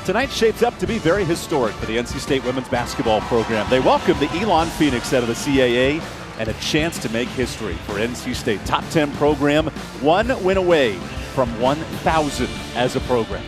Tonight shapes up to be very historic for the NC State women's basketball program. They welcome the Elon Phoenix out of the CAA and a chance to make history for NC State. Top 10 program, one win away from 1,000 as a program.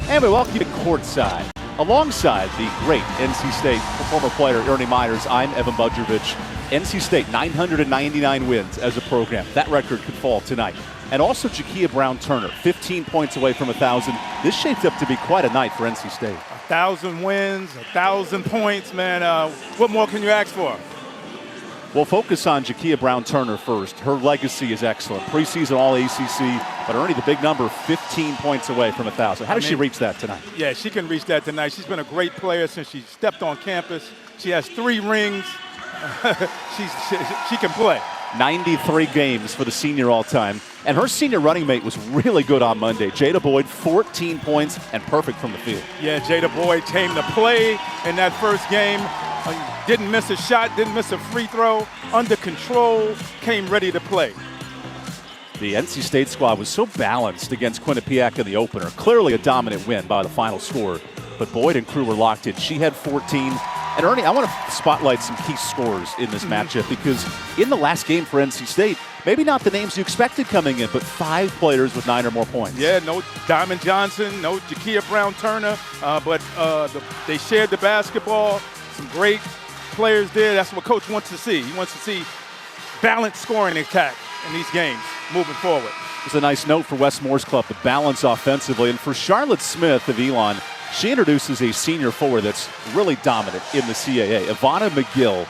And we welcome you to courtside. Alongside the great NC State former player Ernie Myers, I'm Evan Budrovich. NC State 999 wins as a program. That record could fall tonight. And also Jakia Brown-Turner, 15 points away from 1,000. This shapes up to be quite a night for NC State. 1,000 wins, 1,000 points, man. What more can you ask for? We'll focus on Jakia Brown-Turner first. Her legacy is excellent. Preseason All-ACC, but Ernie, the big number, 15 points away from 1,000. How does she reach that tonight? Yeah, she can reach that tonight. She's been a great player since she stepped on campus. She has 3 rings. she can play. 93 games for the senior all-time. And her senior running mate was really good on Monday. Jada Boyd, 14 points and perfect from the field. Yeah, Jada Boyd came to play in that first game. Didn't miss a shot, didn't miss a free throw. Under control, came ready to play. The NC State squad was so balanced against Quinnipiac in the opener. Clearly a dominant win by the final score. But Boyd and crew were locked in. She had 14. And Ernie, I want to spotlight some key scorers in this matchup because in the last game for NC State, maybe not the names you expected coming in, but 5 players with 9 or more points. Yeah, no Diamond Johnson, no Jakia Brown-Turner, but they shared the basketball. Some great players there. That's what Coach wants to see. He wants to see balanced scoring attack in these games moving forward. It's a nice note for West Moore's Club, the balance offensively. And for Charlotte Smith of Elon, she introduces a senior forward that's really dominant in the CAA, Ivana McGill.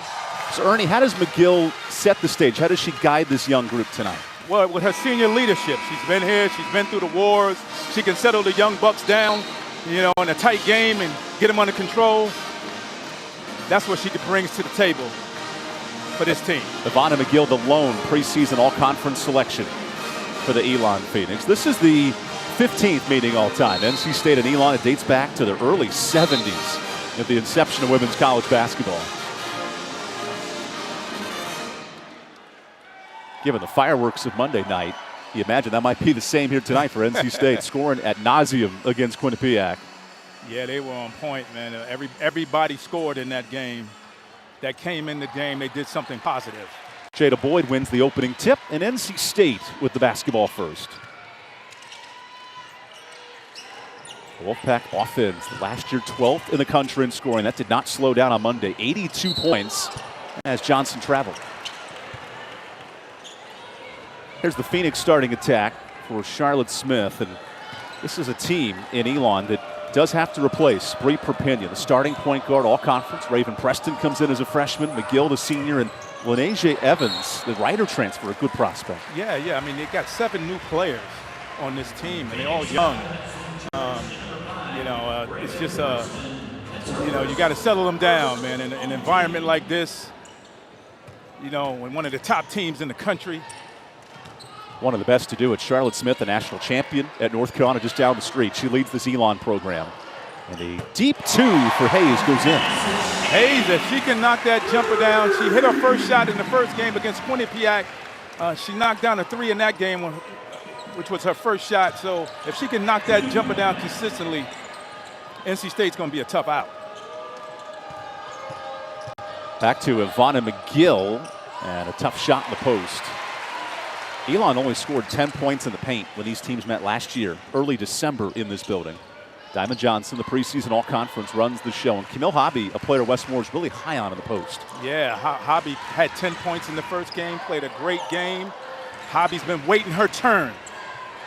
So, Ernie, how does McGill set the stage? How does she guide this young group tonight? Well, with her senior leadership, she's been here, she's been through the wars. She can settle the young bucks down, in a tight game and get them under control. That's what she brings to the table for this team. Ivana McGill, the lone preseason all-conference selection for the Elon Phoenix. This is the 15th meeting all-time. NC State and Elon, it dates back to the early 70s at the inception of women's college basketball. Given the fireworks of Monday night, you imagine that might be the same here tonight for NC State, scoring ad nauseum against Quinnipiac. Yeah, they were on point, man. Everybody scored in that game. That came in the game, they did something positive. Jada Boyd wins the opening tip, and NC State with the basketball first. Wolfpack offense, last year 12th in the country in scoring. That did not slow down on Monday. 82 points as Johnson traveled. Here's the Phoenix starting attack for Charlotte Smith. And this is a team in Elon that does have to replace Bree Perpignan, the starting point guard, all-conference. Raven Preston comes in as a freshman. McGill, the senior, and Lenasia Evans, the Rider transfer, a good prospect. Yeah. I mean, they got 7 new players on this team, and they're all young. It's just, you got to settle them down, man. In an environment like this, when one of the top teams in the country. One of the best to do it. Charlotte Smith, the national champion at North Carolina, just down the street. She leads this Elon program. And a deep 2 for Hayes goes in. Hayes, if she can knock that jumper down, she hit her first shot in the first game against Quinnipiac. She knocked down a 3 in that game, which was her first shot. So if she can knock that jumper down consistently, NC State's going to be a tough out. Back to Ivana McGill, and a tough shot in the post. Elon only scored 10 points in the paint when these teams met last year, early December in this building. Diamond Johnson, the preseason all-conference, runs the show. And Camille Hobby, a player West Moore's really high on in the post. Yeah, Hobby had 10 points in the first game, played a great game. Hobby's been waiting her turn.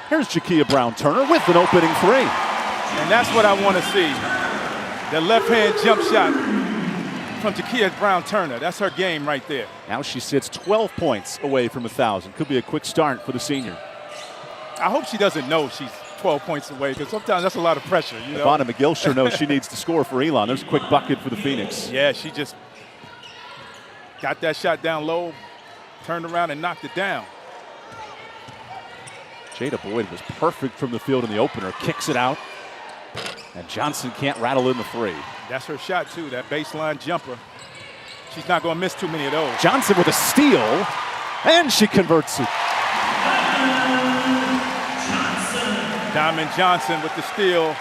Here's Jakia Brown-Turner with an opening 3. And that's what I want to see. The left-hand jump shot from Jakia Brown-Turner. That's her game right there. Now she sits 12 points away from 1,000. Could be a quick start for the senior. I hope she doesn't know she's 12 points away, because sometimes that's a lot of pressure. Ivana McGill sure knows she needs to score for Elon. There's a quick bucket for the Phoenix. Yeah, she just got that shot down low, turned around and knocked it down. Jada Boyd was perfect from the field in the opener. Kicks it out. And Johnson can't rattle in the 3. That's her shot, too, that baseline jumper. She's not going to miss too many of those. Johnson with a steal, and she converts it. Diamond Johnson with the steal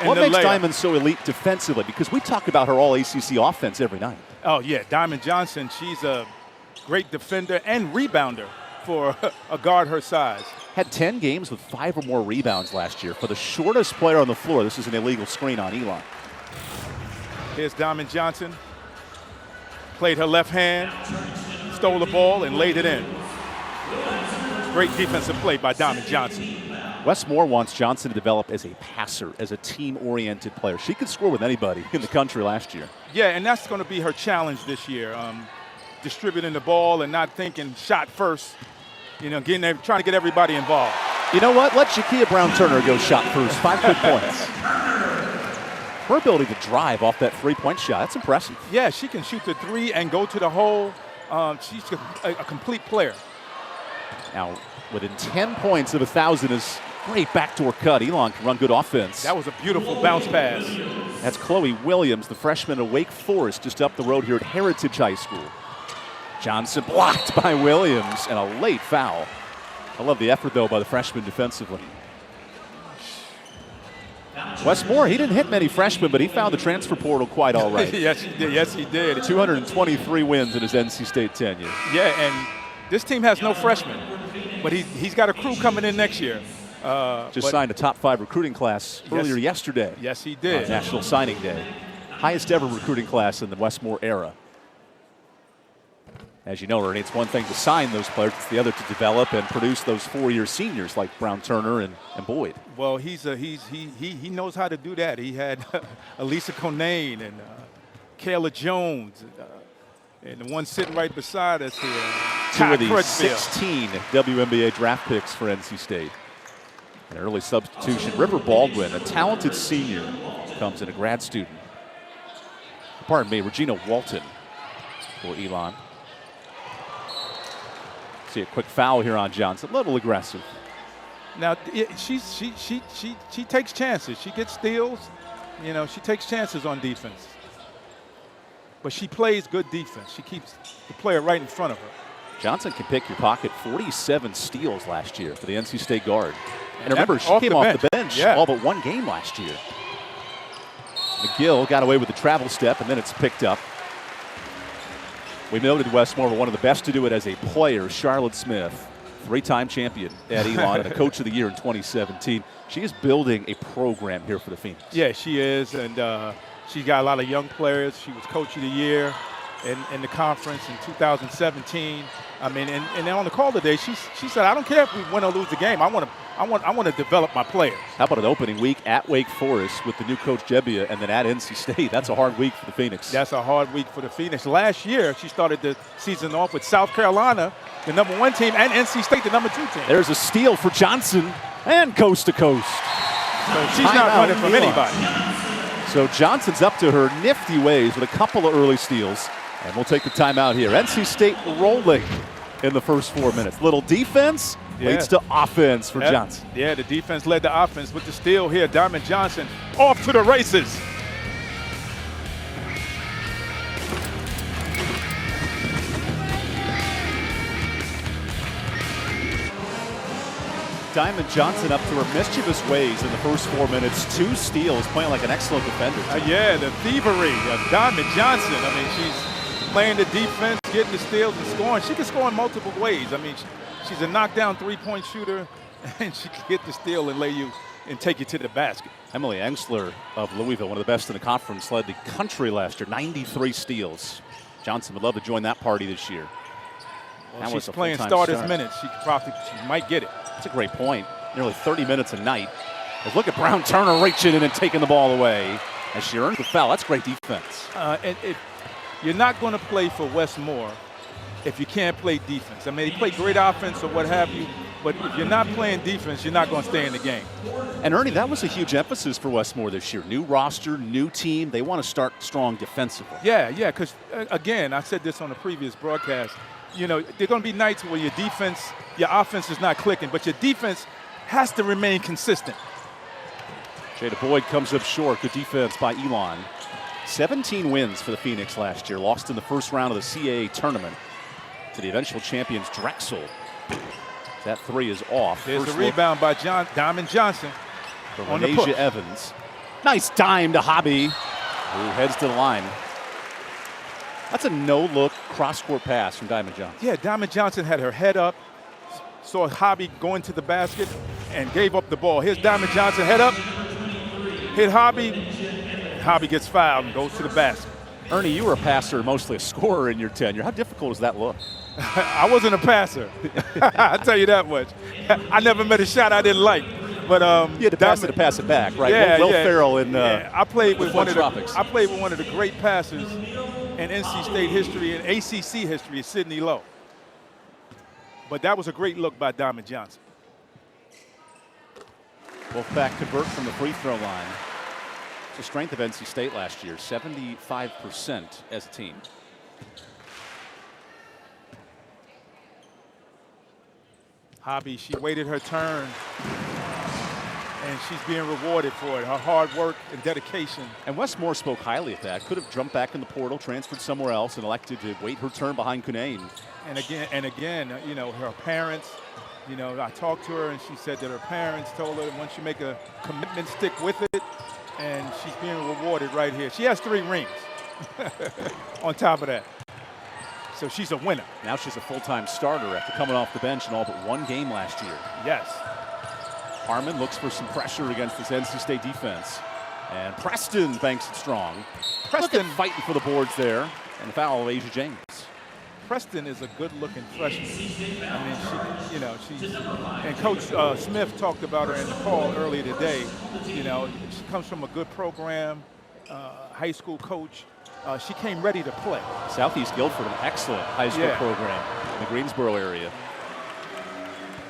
and What the makes layup. Diamond so elite defensively? Because we talk about her all-ACC offense every night. Oh, yeah, Diamond Johnson, she's a great defender and rebounder for a guard her size. Had 10 games with 5 or more rebounds last year. For the shortest player on the floor, this is an illegal screen on Elon. Here's Diamond Johnson. Played her left hand, stole the ball, and laid it in. Great defensive play by Diamond Johnson. Wes Moore wants Johnson to develop as a passer, as a team-oriented player. She could score with anybody in the country last year. Yeah, and that's going to be her challenge this year. Distributing the ball and not thinking shot first. You know, trying to get everybody involved. You know what? Let Shakia Brown-Turner go shot first. 5 good points. Her ability to drive off that three-point shot, that's impressive. Yeah, she can shoot the three and go to the hole. She's a complete player. Now, within 10 points of 1,000 is great backdoor cut. Elon can run good offense. That was a beautiful bounce pass. That's Chloe Williams, the freshman at Wake Forest, just up the road here at Heritage High School. Johnson blocked by Williams, and a late foul. I love the effort, though, by the freshman defensively. Wes Moore, he didn't hit many freshmen, but he found the transfer portal quite all right. Yes, he did. Yes, he did. 223 wins in his NC State tenure. Yeah, and this team has no freshmen, but he's got a crew coming in next year. Just signed a top 5 recruiting class earlier yesterday. Yes, he did. National Signing Day. Highest ever recruiting class in the Wes Moore era. As you know, Ernie, it's one thing to sign those players, it's the other to develop and produce those 4-year seniors like Brown-Turner and Boyd. Well, he knows how to do that. He had Elisa Conane and Kayla Jones and the one sitting right beside us here. 2 of the 16 WNBA draft picks for NC State. An early substitution. River Baldwin, a talented senior, comes in, a grad student. Pardon me, Regina Walton for Elon. See a quick foul here on Johnson, a little aggressive. Now she takes chances. She gets steals. You know, she takes chances on defense. But she plays good defense. She keeps the player right in front of her. Johnson can pick your pocket. 47 steals last year for the NC State guard. And remember, she came off the bench all but one game last year. McGill got away with the travel step, and then it's picked up. We noted Wes Moore, one of the best to do it as a player. Charlotte Smith, 3-time champion at Elon and a coach of the year in 2017. She is building a program here for the Phoenix. Yeah, she is, and she's got a lot of young players. She was coach of the year in the conference in 2017. I mean, and on the call today, she said, "I don't care if we win or lose the game. I want to develop my players." How about an opening week at Wake Forest with the new coach Jebbia, and then at NC State? That's a hard week for the Phoenix. That's a hard week for the Phoenix. Last year, she started the season off with South Carolina, the #1 team, and NC State, the #2 team. There's a steal for Johnson, and coast to coast. So she's not running from anybody. So Johnson's up to her nifty ways with a couple of early steals. And we'll take the timeout here. NC State rolling in the first 4 minutes. Little defense leads to offense for Johnson. Yeah, the defense led the offense with the steal here. Diamond Johnson off to the races. Diamond Johnson up to her mischievous ways in the first 4 minutes. 2 steals, playing like an excellent defender. Yeah, the thievery of Diamond Johnson. I mean, she's playing the defense, getting the steals and scoring. She can score in multiple ways. I mean, she's a knockdown 3-point shooter, and she can get the steal and lay you and take you to the basket. Emily Engsler of Louisville, one of the best in the conference, led the country last year, 93 steals. Johnson would love to join that party this year. Well, she's playing starters minutes. She might get it. That's a great point. Nearly 30 minutes a night. As look at Brown-Turner reaching in and taking the ball away as she earns the foul. That's great defense. You're not going to play for Wes Moore if you can't play defense. I mean, he played great offense or what have you, but if you're not playing defense, you're not going to stay in the game. And Ernie, that was a huge emphasis for Wes Moore this year. New roster, new team. They want to start strong defensively. Yeah, because, again, I said this on a previous broadcast. You know, there are going to be nights where your offense is not clicking, but your defense has to remain consistent. Jada Boyd comes up short. Good defense by Elon. 17 wins for the Phoenix last year. Lost in the first round of the CAA tournament to the eventual champions Drexel. That 3 is off. There's a rebound by Diamond Johnson. for On the push. Renasia Evans. Nice dime to Hobby, who heads to the line. That's a no-look cross-court pass from Diamond Johnson. Yeah, Diamond Johnson had her head up, saw Hobby going to the basket, and gave up the ball. Here's Diamond Johnson, head up, hit Hobby. Hobby gets fouled and goes to the basket. Ernie, you were a passer, mostly a scorer in your tenure. How difficult does that look? I wasn't a passer. I'll tell you that much. I never met a shot I didn't like. But you had to pass it back, right? Yeah, Will Ferrell in I played with one of Tropics. I played with one of the great passers in NC State history and ACC history, Sidney Lowe. But that was a great look by Diamond Johnson. Wolfpack convert from the free throw line. It's the strength of NC State last year, 75% as a team. Hobby, she waited her turn, and she's being rewarded for it, her hard work and dedication. And Wes Moore spoke highly of that. Could have jumped back in the portal, transferred somewhere else, and elected to wait her turn behind Kunane. And again, you know, her parents, you know, I talked to her, and she said that her parents told her that once you make a commitment, stick with it, and she's being rewarded right here. She has 3 rings on top of that. So she's a winner. Now she's a full-time starter after coming off the bench in all but 1 game last year. Yes. Harmon looks for some pressure against this NC State defense. And Preston banks it strong. Preston fighting for the boards there. And the foul of Asia James. Preston is a good-looking freshman. I mean, she's, and Coach Smith talked about her in the call earlier today. You know, she comes from a good program, high school coach. She came ready to play. Southeast Guilford, an excellent high school program in the Greensboro area.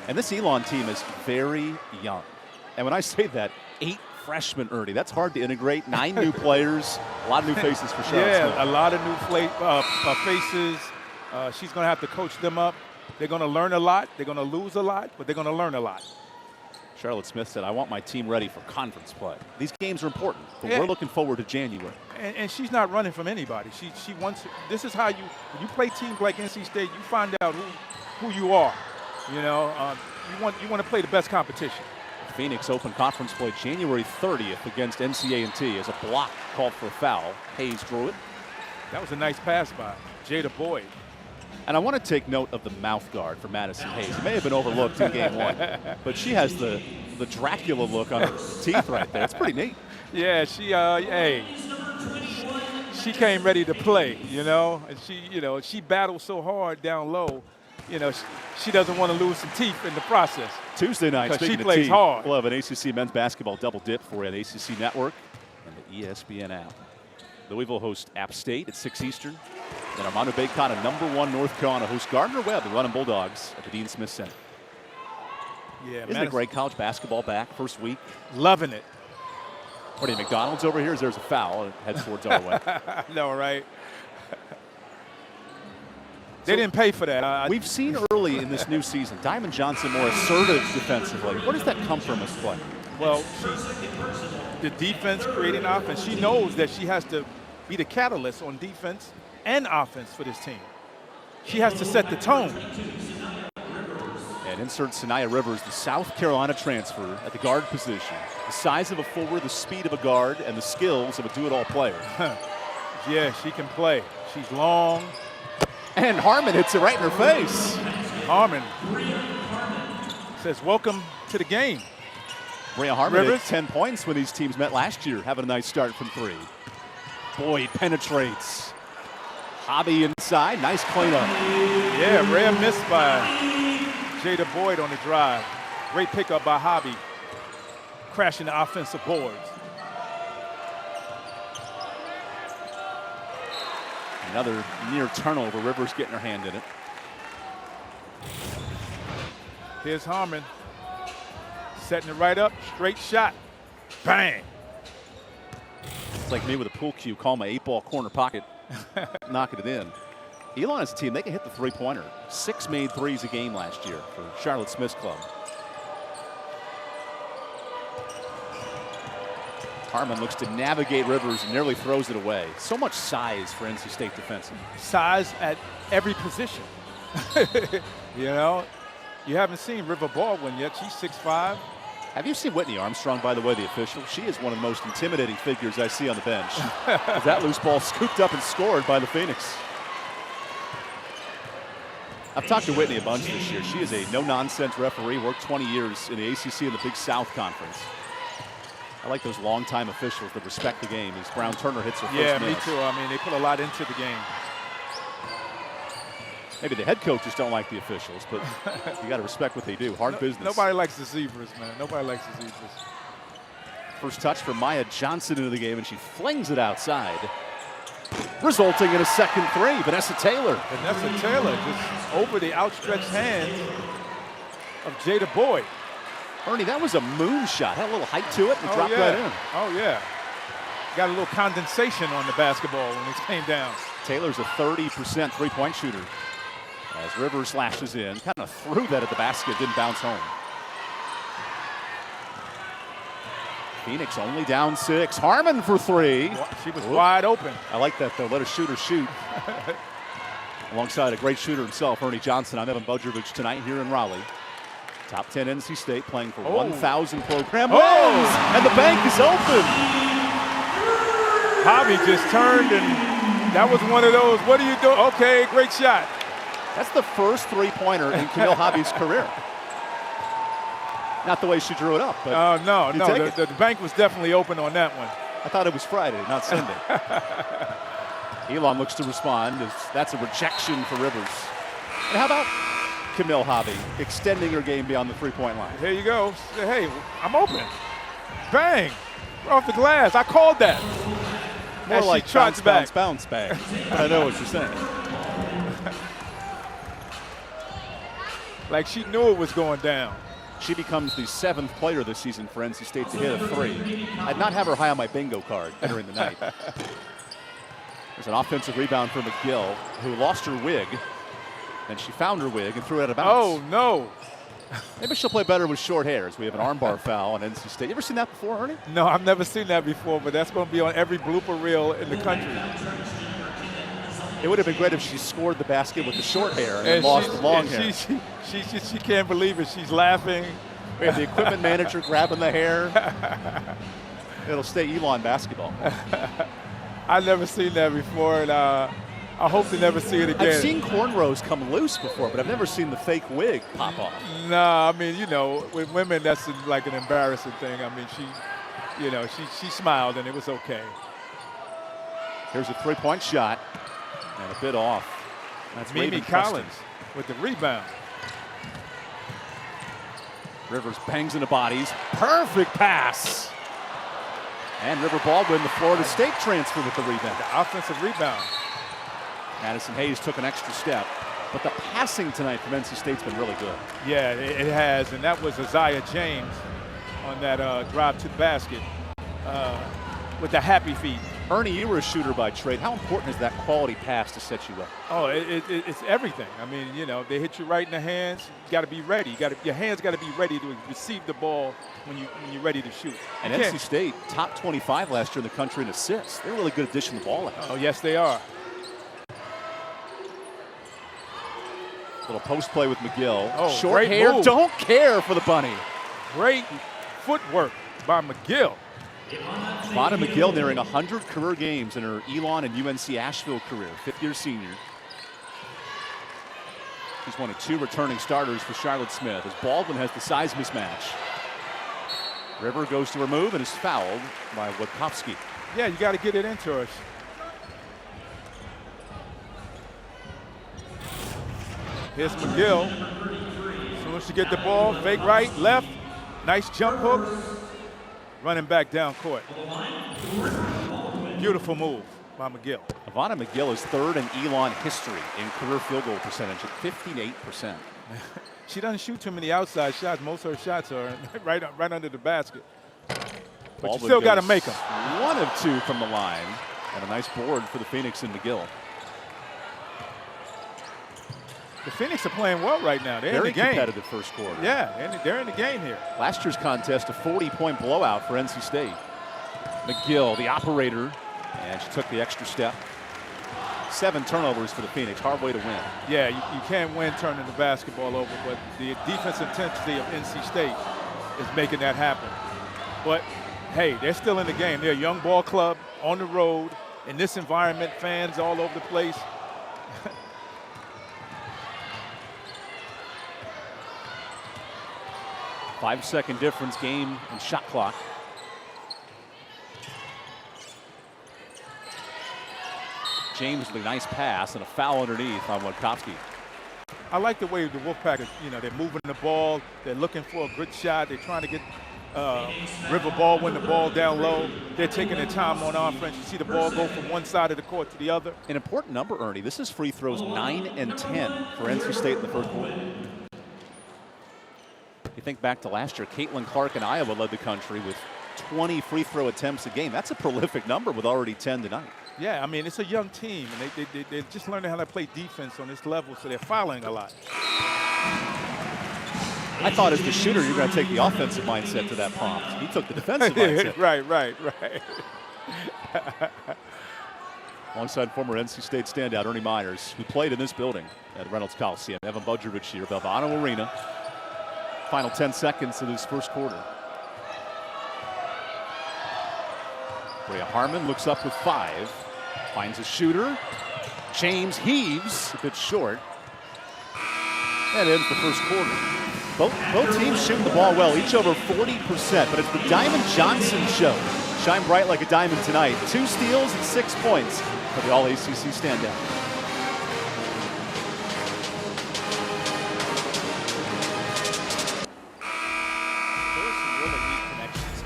And this Elon team is very young. And when I say that, 8 freshmen, Ernie, that's hard to integrate. 9 new players, a lot of new faces for Charlotte Smith. A lot of new faces. She's going to have to coach them up. They're going to learn a lot. They're going to lose a lot, but they're going to learn a lot. Charlotte Smith said, I want my team ready for conference play. These games are important, but we're looking forward to January. And she's not running from anybody. She wants. This is how when you play teams like NC State, you find out who you are. You know, you want to play the best competition. Phoenix Open Conference play January 30th against NCA&T as a block called for a foul. Hayes drew it. That was a nice pass by Jada Boyd. And I want to take note of the mouth guard for Madison Hayes. It may have been overlooked in game 1, but she has the Dracula look on her teeth right there. It's pretty neat. Yeah, she came ready to play, you know, and she battles so hard down low, you know, she doesn't want to lose some teeth in the process. Tuesday night, she speaking plays of teeth, hard. We'll have an ACC men's basketball double dip for you on the ACC Network and the ESPN app. Louisville hosts App State at 6 Eastern. Then Armando Bacon and #1 North Carolina hosts Gardner-Webb, the Running Bulldogs, at the Dean Smith Center. Yeah, Isn't it great college basketball back first week? Loving it. What are you, McDonald's over here? There's a foul and it heads towards our way. No, right? They didn't pay for that. We've seen early in this new season, Diamond Johnson more assertive defensively. Where does that come from as play? Well, the defense creating offense. She knows that she has to be the catalyst on defense and offense for this team. She has to set the tone. And insert Sanaya Rivers, the South Carolina transfer at the guard position. The size of a forward, the speed of a guard, and the skills of a do-it-all player. Yeah, she can play. She's long. And Harmon hits it right in her face. Harmon says, welcome to the game. Bria Harmon had 10 points when these teams met last year, having a nice start from 3. Boyd penetrates. Hobby inside, nice cleanup. Yeah, rare miss by Jada Boyd on the drive. Great pickup by Hobby, crashing the offensive boards. Another near turnover, Rivers getting her hand in it. Here's Harmon, setting it right up, straight shot, bang. It's like me with a pool cue, call my 8-ball corner pocket, knocking it in. Elon is a team, they can hit the 3-pointer. 6 made threes a game last year for Charlotte Smith's club. Harmon looks to navigate Rivers and nearly throws it away. So much size for NC State defensively. Size at every position. You know, you haven't seen River Baldwin yet. She's 6'5", Have you seen Whitney Armstrong, by the way, the official? She is one of the most intimidating figures I see on the bench. That loose ball scooped up and scored by the Phoenix. I've talked to Whitney a bunch this year. She is a no-nonsense referee, worked 20 years in the ACC and the Big South Conference. I like those long-time officials that respect the game as Brown Turner hits her first miss. Me too. I mean, they put a lot into the game. Maybe the head coaches don't like the officials, but you got to respect what they do. Hard business. Nobody likes the zebras, man. Nobody likes the zebras. First touch from Maya Johnson into the game, and she flings it outside, resulting in a second three. Vanessa Taylor. Vanessa Taylor just over the outstretched hands of Jada Boyd. Ernie, that was a moon shot. Had a little height to it and dropped right in. Oh, yeah. Got a little condensation on the basketball when it came down. Taylor's a 30% three-point shooter. As Rivers lashes in, kind of threw that at the basket, didn't bounce home. Phoenix only down 6. Harmon for 3. She was wide open. I like that, though. Let a shooter shoot. Alongside a great shooter himself, Ernie Johnson. I'm Evan Budrovich tonight here in Raleigh. Top 10 NC State playing for 1,000 program wins, and the bank is open. Hobby just turned, and that was one of those, what do you do? Okay, great shot. That's the first three-pointer in Camille Hobby's career. Not the way she drew it up, but no. The bank was definitely open on that one. I thought it was Friday, not Sunday. Elon looks to respond. That's a rejection for Rivers. And how about Camille Hobby extending her game beyond the three-point line? Here you go. Hey, I'm open. Bang. We're off the glass. I called that. More like bounce back. I know what you're saying. Like she knew it was going down. She becomes the 7th player this season for NC State to hit a 3. I'd not have her high on my bingo card entering the night. There's an offensive rebound for McGill, who lost her wig. And she found her wig and threw it out of bounds. Oh, no. Maybe she'll play better with short hair, as we have an armbar foul on NC State. You ever seen that before, Ernie? No, I've never seen that before, but that's going to be on every blooper reel in the country. It would have been great if she scored the basket with the short hair and lost the long hair. She can't believe it. She's laughing. We have the equipment manager grabbing the hair. It'll stay Elon basketball. I've never seen that before, and I hope to never see it again. I've seen cornrows come loose before, but I've never seen the fake wig pop off. No, I mean, you know, with women, that's like an embarrassing thing. I mean, she smiled, and it was okay. Here's a three-point shot, and a bit off. That's Mimi Collins with the rebound. Rivers bangs into bodies. Perfect pass. And River Baldwin, the Florida State transfer, with the rebound. The offensive rebound. Madison Hayes took an extra step. But the passing tonight from NC State's been really good. Yeah, it has. And that was Isaiah James on that drive to the basket with the happy feet. Ernie, you were a shooter by trade. How important is that quality pass to set you up? Oh, it's everything. I mean, you know, they hit you right in the hands. You got to be ready. Your hands got to be ready to receive the ball when you're ready to shoot. And NC State, top 25 last year in the country in assists. They're really good at dishing the ball out. Oh, yes, they are. Little post play with McGill. Oh, short hair, move. Don't care for the bunny. Great footwork by McGill. Vonna McGill nearing 100 career games in her Elon and UNC Asheville career, fifth-year senior. She's one of 2 returning starters for Charlotte Smith as Baldwin has the size mismatch. River goes to her move and is fouled by Witkowski. Yeah, you got to get it into her. Here's McGill. As soon as she get the ball, fake right, left, nice jump hook. Running back down court. Beautiful move by McGill. Vonna McGill is 3rd in Elon history in career field goal percentage at 58%. She doesn't shoot too many outside shots. Most of her shots are right under the basket. But you still got to make them. 1 of 2 from the line. And a nice board for the Phoenix and McGill. The Phoenix are playing well right now. They're Very in the game. Competitive first quarter. Yeah, they're in the game here. Last year's contest, a 40-point blowout for NC State. McGill, the operator, and she took the extra step. 7 turnovers for the Phoenix. Hard way to win. Yeah, you can't win turning the basketball over, but the defense intensity of NC State is making that happen. But, hey, they're still in the game. They're a young ball club on the road in this environment, fans all over the place. 5-second difference, game and shot clock. James with a nice pass and a foul underneath on Witkowski. I like the way the Wolfpack is, they're moving the ball. They're looking for a good shot. They're trying to get River Baldwin the ball down low. They're taking their time on offense. You see the ball go from one side of the court to the other. An important number, Ernie. This is free throws 9 and 10 for NC State in the first quarter. You think back to last year, Caitlin Clark in Iowa led the country with 20 free throw attempts a game. That's a prolific number with already 10 tonight. Yeah, I mean, it's a young team, and they're just learning how to play defense on this level, so they're fouling a lot. I thought as the shooter, you're going to take the offensive mindset to that prompt. He took the defensive mindset. Right. Alongside former NC State standout Ernie Myers, who played in this building at Reynolds Coliseum. Evan Budrovich here, Belvano Arena. Final 10 seconds of this first quarter. Bria Harmon looks up with 5. Finds a shooter. James heaves a bit short. That ends the first quarter. Both teams shooting the ball well, each over 40%, but it's the Diamond Johnson show. Shine bright like a diamond tonight. 2 steals and 6 points for the All-ACC standout.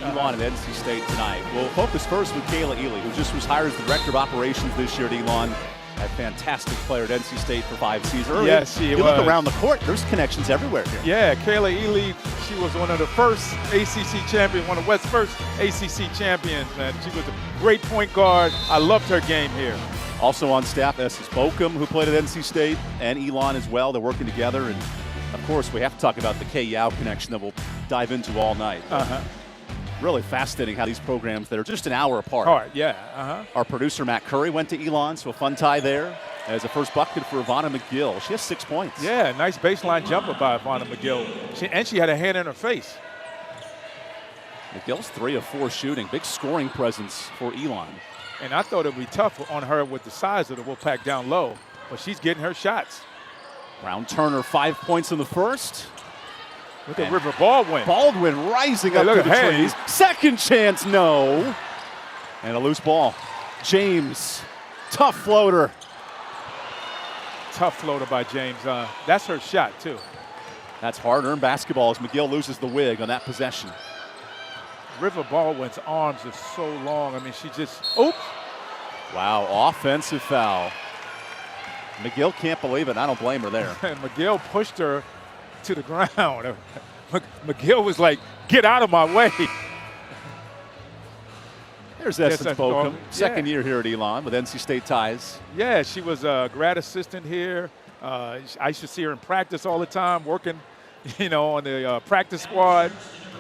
Elon at NC State tonight. We'll focus first with Kayla Ely, who just was hired as the Director of Operations this year at Elon. A fantastic player at NC State for 5 seasons. Yes, she was. You look around the court, there's connections everywhere here. Yeah, Kayla Ely, she was one of the first ACC champions, one of West's first ACC champions, man. She was a great point guard. I loved her game here. Also on staff, Estes Bokum, who played at NC State, and Elon as well. They're working together. And, of course, we have to talk about the Kay Yao connection that we'll dive into all night. Really fascinating how these programs that are just an hour apart. Our producer, Matt Curry, went to Elon, so a fun tie there. As a first bucket for Ivana McGill. She has 6 points. Yeah, nice baseline jumper by Ivana McGill. She had a hand in her face. McGill's 3 of 4 shooting. Big scoring presence for Elon. And I thought it would be tough on her with the size of the Wolfpack down low, but she's getting her shots. Brown Turner, 5 points in the first. Look at River Baldwin. Baldwin rising up to the trees. Second chance, no. And a loose ball. James, tough floater. Tough floater by James. That's her shot, too. That's hard-earned basketball as McGill loses the wig on that possession. River Baldwin's arms are so long. I mean, she just, oops. Wow, offensive foul. McGill can't believe it. I don't blame her there. And McGill pushed her to the ground. McGill was like, get out of my way. There's Essence Bokum, second year here at Elon with NC State ties. Yeah, she was a grad assistant here. I used to see her in practice all the time, working, on the practice squad.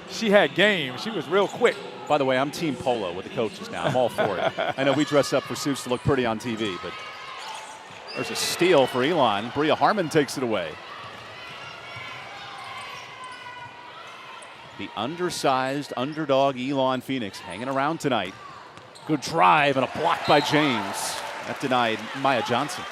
She had game. She was real quick. By the way, I'm team polo with the coaches now. I'm all for it. I know we dress up for suits to look pretty on TV, but there's a steal for Elon. Bria Harmon takes it away. The undersized underdog Elon Phoenix hanging around tonight. Good drive and a block by James. That denied Maya Johnson.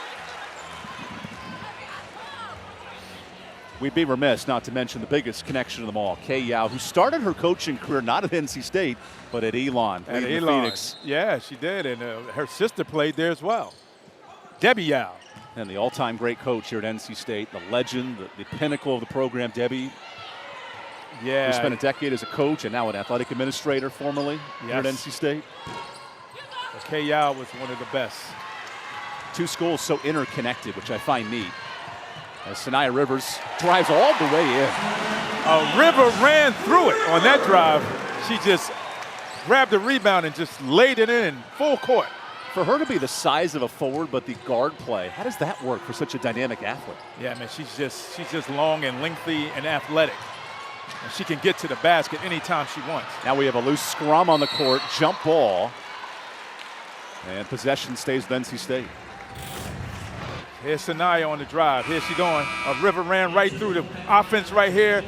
We'd be remiss not to mention the biggest connection of them all, Kay Yao, who started her coaching career not at NC State, but at Elon. At Elon. Phoenix. Yeah, she did, and her sister played there as well. Debbie Yao. And the all-time great coach here at NC State, the legend, the pinnacle of the program, Debbie. Yeah. Who spent a decade as a coach and now an athletic administrator formerly here at NC State. Kay Yao was one of the best. 2 schools so interconnected, which I find neat. As Sanaya Rivers drives all the way in. River ran through it on that drive. She just grabbed the rebound and just laid it in full court. For her to be the size of a forward, but the guard play, how does that work for such a dynamic athlete? Yeah, man, she's just long and lengthy and athletic. And she can get to the basket anytime she wants. Now we have a loose scrum on the court, jump ball. And possession stays with NC State. Here's Sanaya on the drive. Here she going. River ran right through the offense right here.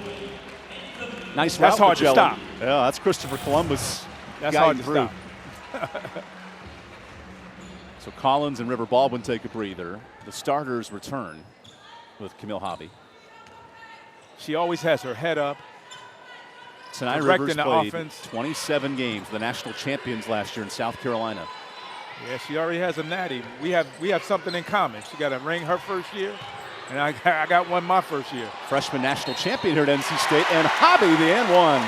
Nice route. That's hard to Magellan. stop. Yeah, that's Christopher Columbus. That's hard to stop. So Collins and River Baldwin take a breather. The starters return with Camille Hobby. She always has her head up. Tonight Rivers played 27 games, the national champions last year in South Carolina. Yeah, she already has a natty. We have something in common. She got a ring her first year, and I got one my first year. Freshman national champion here at NC State, and Hobby the and one.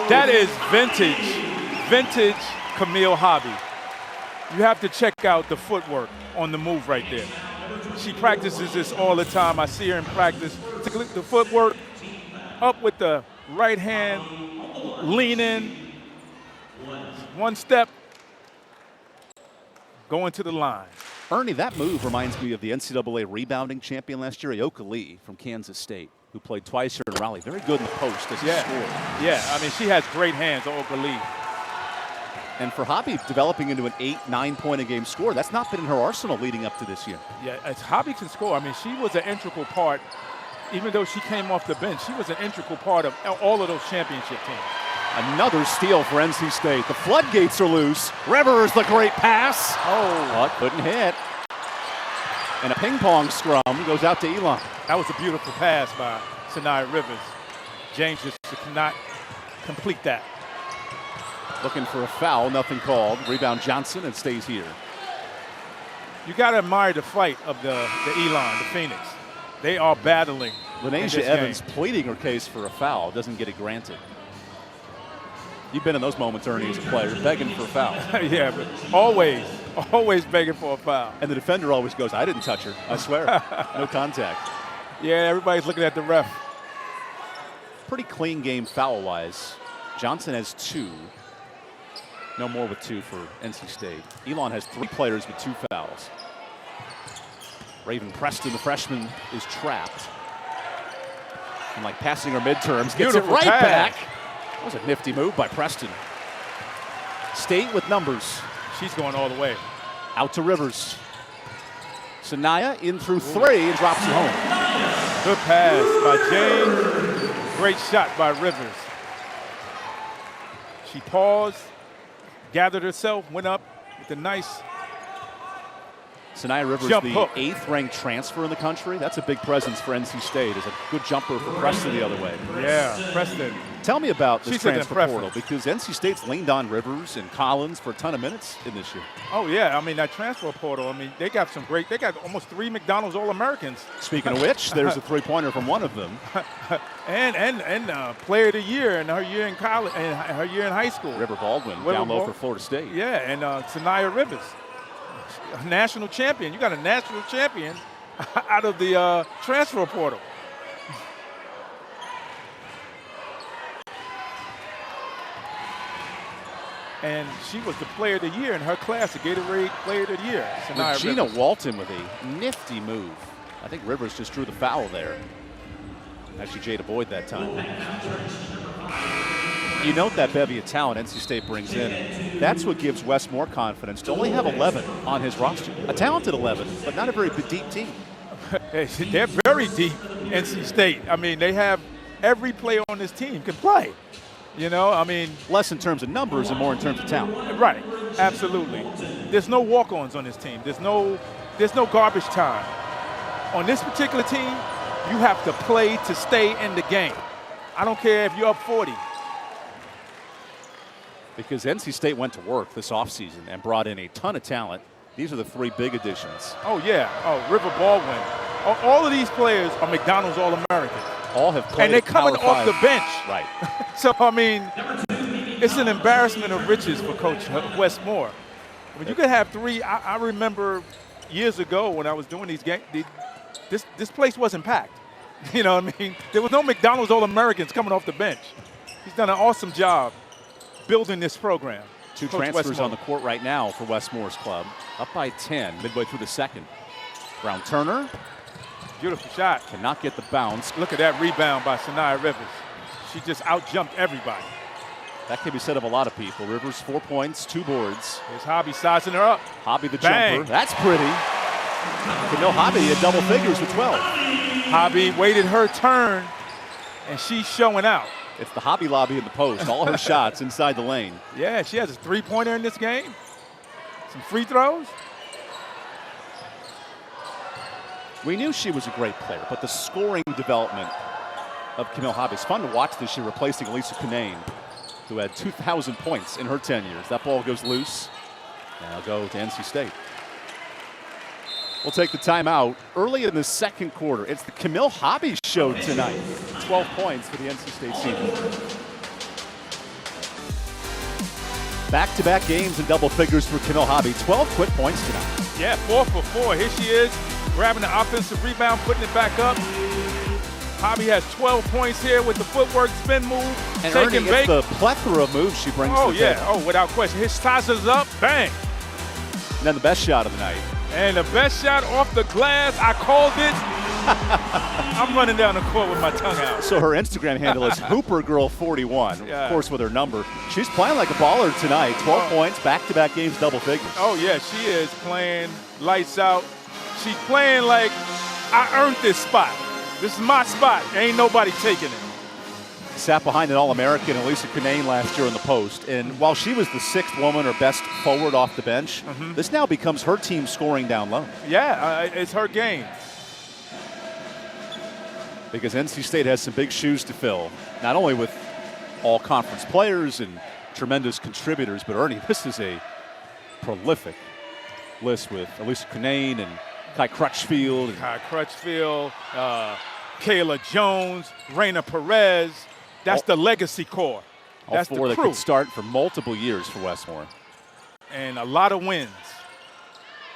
That is vintage Camille Hobby. You have to check out the footwork on the move right there. She practices this all the time. I see her in practice. The footwork, up with the right hand, lean in, one step, going to the line. Ernie, that move reminds me of the NCAA rebounding champion last year, Ayoka Lee from Kansas State, who played twice here in Raleigh. Very good in the post as a scorer. Yeah, I mean, she has great hands, Ayoka Lee. And for Hobby, developing into an 8-9 point a game scorer, that's not been in her arsenal leading up to this year. Yeah, as Hobby can score. I mean, she was an integral part, even though she came off the bench, she was an integral part of all of those championship teams. Another steal for NC State. The floodgates are loose. Rivers, the great pass. Oh. But couldn't hit. And a ping pong scrum goes out to Elon. That was a beautiful pass by Sanaya Rivers. James just cannot complete that. Looking for a foul, nothing called. Rebound Johnson, and stays here. You got to admire the fight of the Elon, the Phoenix. They are battling. Lanesha Evans pleading her case for a foul, doesn't get it granted. You've been in those moments, Ernie, as a player, begging for a foul. Yeah, but always begging for a foul. And the defender always goes, I didn't touch her, I swear. No contact. Yeah, everybody's looking at the ref. Pretty clean game foul-wise. Johnson has 2. No more with 2 for NC State. Elon has 3 players with 2 fouls. Raven Preston, the freshman, is trapped. And like passing her midterms, gets it right back. That was a nifty move by Preston. State with numbers. She's going all the way. Out to Rivers. Sanaya in through 3 and drops it home. Good pass by James. Great shot by Rivers. She paused, gathered herself, went up with a nice Sanaya Rivers, jump the hook. 8th ranked transfer in the country. That's a big presence for NC State. Is a good jumper for Preston the other way. Yeah, Preston. Tell me about this She's transfer portal, because NC State's leaned on Rivers and Collins for a ton of minutes in this year. Oh, yeah. I mean, that transfer portal, I mean, they got almost 3 McDonald's All-Americans. Speaking of which, there's a 3-pointer from one of them. and player of the year in her year in college and her year in high school. River Baldwin down low for Florida State. Yeah, and Sanaya Rivers, a national champion. You got a national champion out of the transfer portal. And she was the player of the year in her class, the Gatorade player of the year. Regina Walton with a nifty move. I think Rivers just drew the foul there. Actually, Jada Boyd that time. You note that bevy of talent NC State brings in. And that's what gives Wes more confidence to only have 11 on his roster. A talented 11, but not a very deep team. They're very deep, NC State. I mean, they have every player on this team can play. You know, I mean. Less in terms of numbers and more in terms of talent. Right, absolutely. There's no walk-ons on this team. There's no garbage time. On this particular team, you have to play to stay in the game. I don't care if you're up 40. Because NC State went to work this offseason and brought in a ton of talent. These are the 3 big additions. Oh, yeah. Oh, River Baldwin. All of these players are McDonald's All-Americans. All have played. And they're coming off the bench. Right. So, I mean, it's an embarrassment of riches for Coach Wes Moore. I mean, you could have 3. I remember years ago when I was doing these games, this place wasn't packed. You know what I mean? There was no McDonald's All-Americans coming off the bench. He's done an awesome job building this program. 2 transfers on the court right now for Wes Moore's club. Up by 10 midway through the second. Brown Turner. Beautiful shot. Cannot get the bounce. Look at that rebound by Sanaya Rivers. She just out-jumped everybody. That can be said of a lot of people. Rivers 4 points, 2 boards. Here's Hobby sizing her up. Hobby the Bang. jumper. That's pretty. Camille Hobby at double figures with 12. Hobby waited her turn and she's showing out. It's the Hobby Lobby in the post. All her shots inside the lane. Yeah, she has a three-pointer in this game. Some free throws. We knew she was a great player, but the scoring development of Camille Hobby is fun to watch this year, replacing Elisa Cunane, who had 2,000 points in her 10 years. That ball goes loose, and I'll go to NC State. We'll take the timeout early in the second quarter. It's the Camille Hobby show tonight. 12 points for the NC State team. Back-to-back games in double figures for Camille Hobby. 12 quick points tonight. Yeah, 4 for 4. Here she is, grabbing the offensive rebound, putting it back up. Hobby has 12 points here with the footwork, spin move, and take Ernie, and bake. It's the plethora of moves she brings to the table. Oh, without question. His tosses up, bang. And then the best shot of the night. And the best shot off the glass, I called it. I'm running down the court with my tongue out. So her Instagram handle is HooperGirl41, yeah. Of course, with her number. She's playing like a baller tonight. 12 points, back-to-back games, double figures. Oh, yeah, she is playing lights out. She's playing like, I earned this spot. This is my spot. Ain't nobody taking it. Sat behind an All-American, Elisa Cunane, last year in the post. And while she was the sixth woman or best forward off the bench, this now becomes her team scoring down low. Yeah, it's her game. Because NC State has some big shoes to fill, not only with all-conference players and tremendous contributors, but Ernie, this is a prolific list with Elisa Cunane and Kai Crutchfield. Kayla Jones, Raina Perez. That's the legacy core. That's all four the that crew. could start for multiple years for Westmore. And a lot of wins.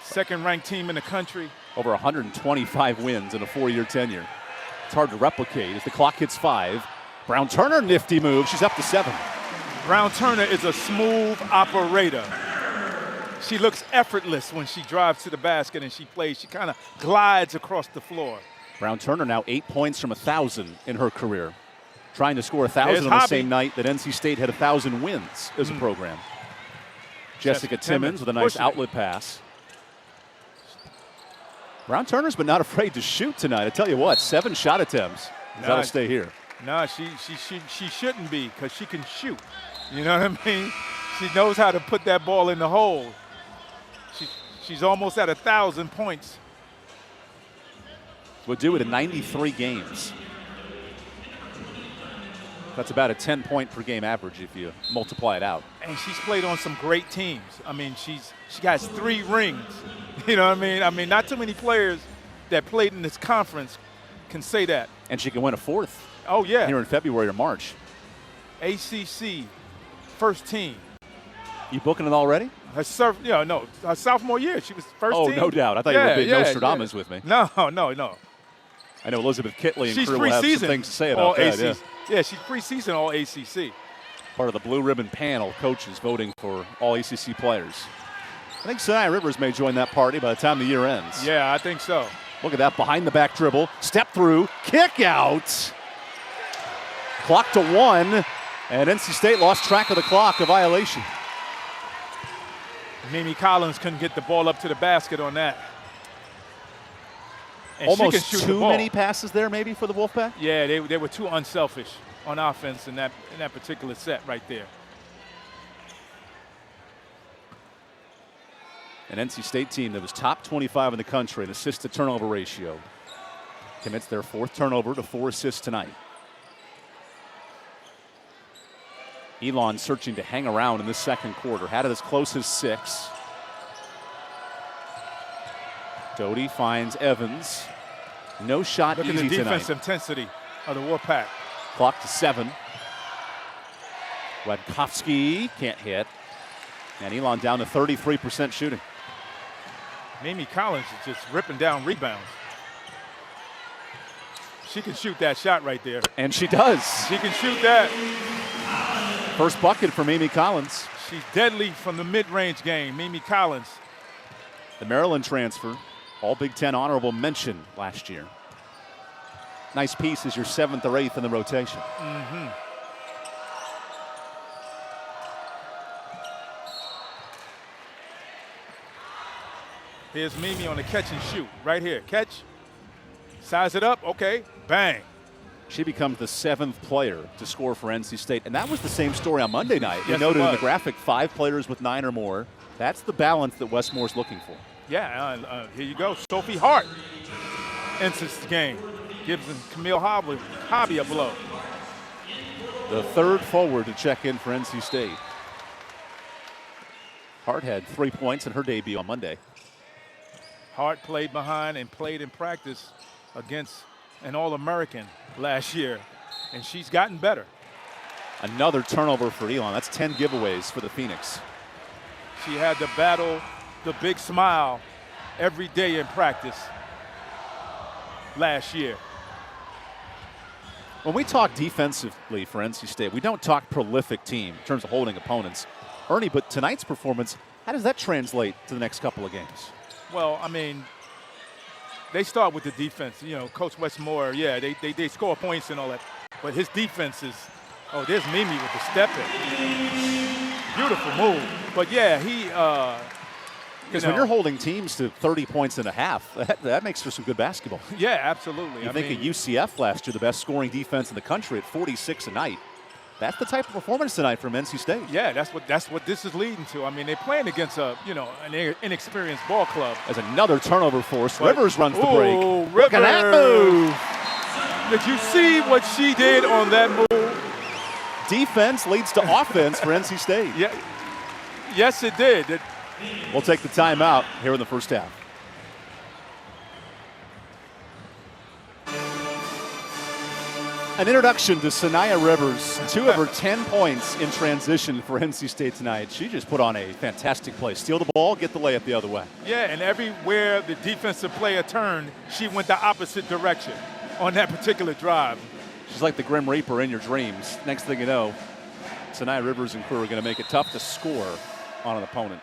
Second-ranked team in the country. Over 125 wins in a 4-year tenure. It's hard to replicate as the clock hits 5. Brown Turner, nifty move. She's up to 7. Brown Turner is a smooth operator. She looks effortless when she drives to the basket and she plays. She kind of glides across the floor. Brown Turner now 8 points from 1,000 in her career. Trying to score 1,000 on the same night that NC State had 1,000 wins as a program. Jessica Timmons with a nice outlet pass. Brown Turner's been not afraid to shoot tonight. I tell you what, 7 shot attempts. That'll stay here. No, she shouldn't be because she can shoot. You know what I mean? She knows how to put that ball in the hole. She's almost at 1,000 points. Would do it in 93 games. That's about a 10-point per game average if you multiply it out. And she's played on some great teams. I mean, she has 3 rings. You know what I mean? I mean, not too many players that played in this conference can say that. And she can win a 4th. Oh, yeah. Here in February or March. ACC, first team. You booking it already? Her sophomore year, she was first team. Oh, no doubt. I thought you were being Nostradamus with me. No. I know Elizabeth Kitley and crew will have some things to say all about that. ACC. Yeah, she's preseason all ACC. Part of the blue ribbon panel, coaches voting for all ACC players. I think Sinai Rivers may join that party by the time the year ends. Yeah, I think so. Look at that behind the back dribble, step through, kick out. Clock to 1, and NC State lost track of the clock, a violation. Mimi Collins couldn't get the ball up to the basket on that. And almost too many passes there maybe for the Wolfpack? Yeah, they were too unselfish on offense in that particular set right there. An NC State team that was top 25 in the country in assist-to-turnover ratio commits their 4th turnover to 4 assists tonight. Elon searching to hang around in this second quarter. Had it as close as 6. Doty finds Evans. No shot easy tonight. Look at the defensive intensity of the Wolfpack. Clock to 7. Wadkowski can't hit. And Elon down to 33% shooting. Mimi Collins is just ripping down rebounds. She can shoot that shot right there. And she does. She can shoot that. First bucket for Mimi Collins. She's deadly from the mid-range game, Mimi Collins. The Maryland transfer, all Big Ten honorable mention last year. Nice piece as your 7th or 8th in the rotation. Here's Mimi on the catch and shoot. Right here. Catch. Size it up. Okay. Bang. She becomes the 7th player to score for NC State. And that was the same story on Monday night. We Yes, noted it in was. the graphic 5 players with 9 or more. That's the balance that Westmore's looking for. Yeah, here you go. Sophie Hart enters the game. Gives Camille Hobby a blow. The 3rd forward to check in for NC State. Hart had 3 points in her debut on Monday. Hart played behind and played in practice against an All-American last year, and she's gotten better. Another turnover for Elon. That's 10 giveaways for the Phoenix. She had to battle the big smile every day in practice last year. When we talk defensively for NC State, we don't talk prolific team in terms of holding opponents. Ernie, but tonight's performance, how does that translate to the next couple of games? Well, I mean, they start with the defense. You know, Coach Westmore, yeah, they score points and all that. But his defense is, oh, there's Mimi with the step in. Beautiful move. But, yeah, Because when you're holding teams to 30 points and a half, that makes for some good basketball. Yeah, absolutely. You think of UCF last year, the best scoring defense in the country at 46 a night. That's the type of performance tonight from NC State. Yeah, that's what this is leading to. I mean, they're playing against an inexperienced ball club. As another turnover force, But, Rivers runs the break. Rivers. Look at that move. Did you see what she did on that move? Defense leads to offense for NC State. Yeah, yes, it did. We'll take the timeout here in the first half. An introduction to Sanaya Rivers. 2 of her 10 points in transition for NC State tonight. She just put on a fantastic play. Steal the ball, get the layup the other way. Yeah, and everywhere the defensive player turned, she went the opposite direction on that particular drive. She's like the Grim Reaper in your dreams. Next thing you know, Sanaya Rivers and crew are going to make it tough to score on an opponent.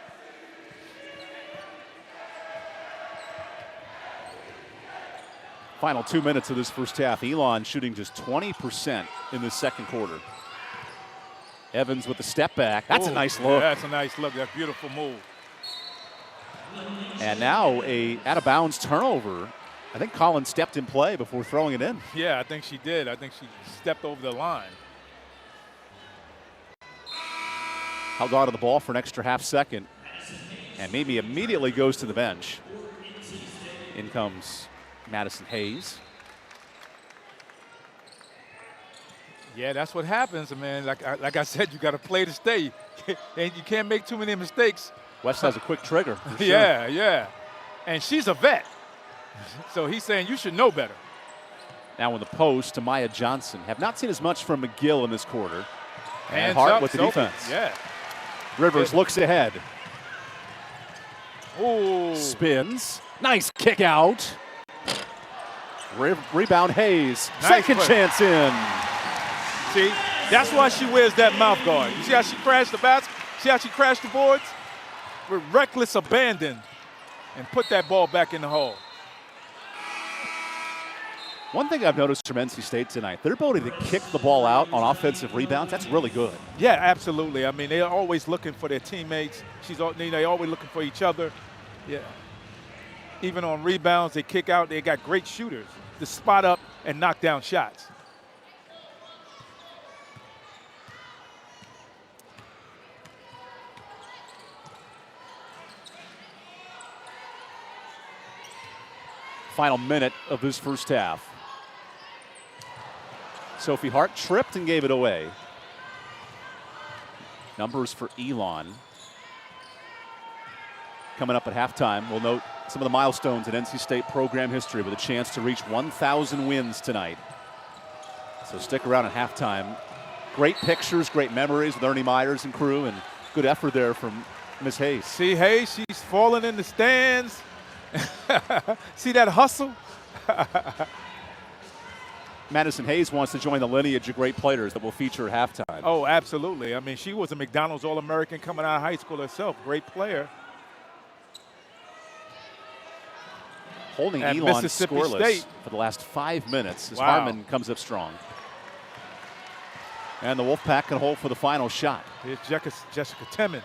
Final 2 minutes of this first half. Elon shooting just 20% in the second quarter. Evans with the step back. That's a nice look. That's a nice look. That's a beautiful move. And now a out-of-bounds turnover. I think Collins stepped in play before throwing it in. Yeah, I think she did. I think she stepped over the line. Held on to the ball for an extra half second. And Mimi immediately goes to the bench. In comes Madison Hayes. Yeah, that's what happens, man. Like I said, you got to play to stay, and you can't make too many mistakes. West has a quick trigger. For sure. Yeah. And she's a vet. So he's saying you should know better. Now in the post to Maya Johnson. Have not seen as much from McGill in this quarter. And Hands Hart up, with the Sophie. defense. Yeah. Rivers looks ahead. Ooh. Spins. Nice kick out. Rebound Hayes. Nice Second play. chance in. See, that's why she wears that mouth guard. You see how she crashed the basket? See how she crashed the boards? With reckless abandon and put that ball back in the hole. One thing I've noticed from NC State tonight, their ability to kick the ball out on offensive rebounds, that's really good. Yeah, absolutely. I mean, they're always looking for their teammates. They're always looking for each other. Yeah. Even on rebounds, they kick out. They got great shooters to spot up and knock down shots. Final minute of this first half. Sophie Hart tripped and gave it away. Numbers for Elon. Coming up at halftime, we'll note some of the milestones in NC State program history with a chance to reach 1,000 wins tonight. So stick around at halftime. Great pictures, great memories with Ernie Myers and crew, and good effort there from Ms. Hayes. See Hayes, she's falling in the stands. See that hustle? Madison Hayes wants to join the lineage of great players that will feature at halftime. Oh, absolutely. I mean, she was a McDonald's All-American coming out of high school herself. Great player. Holding at Elon Mississippi scoreless State for the last 5 minutes as Wow. Harmon comes up strong. And the Wolfpack can hold for the final shot. Here's Jessica Timmons.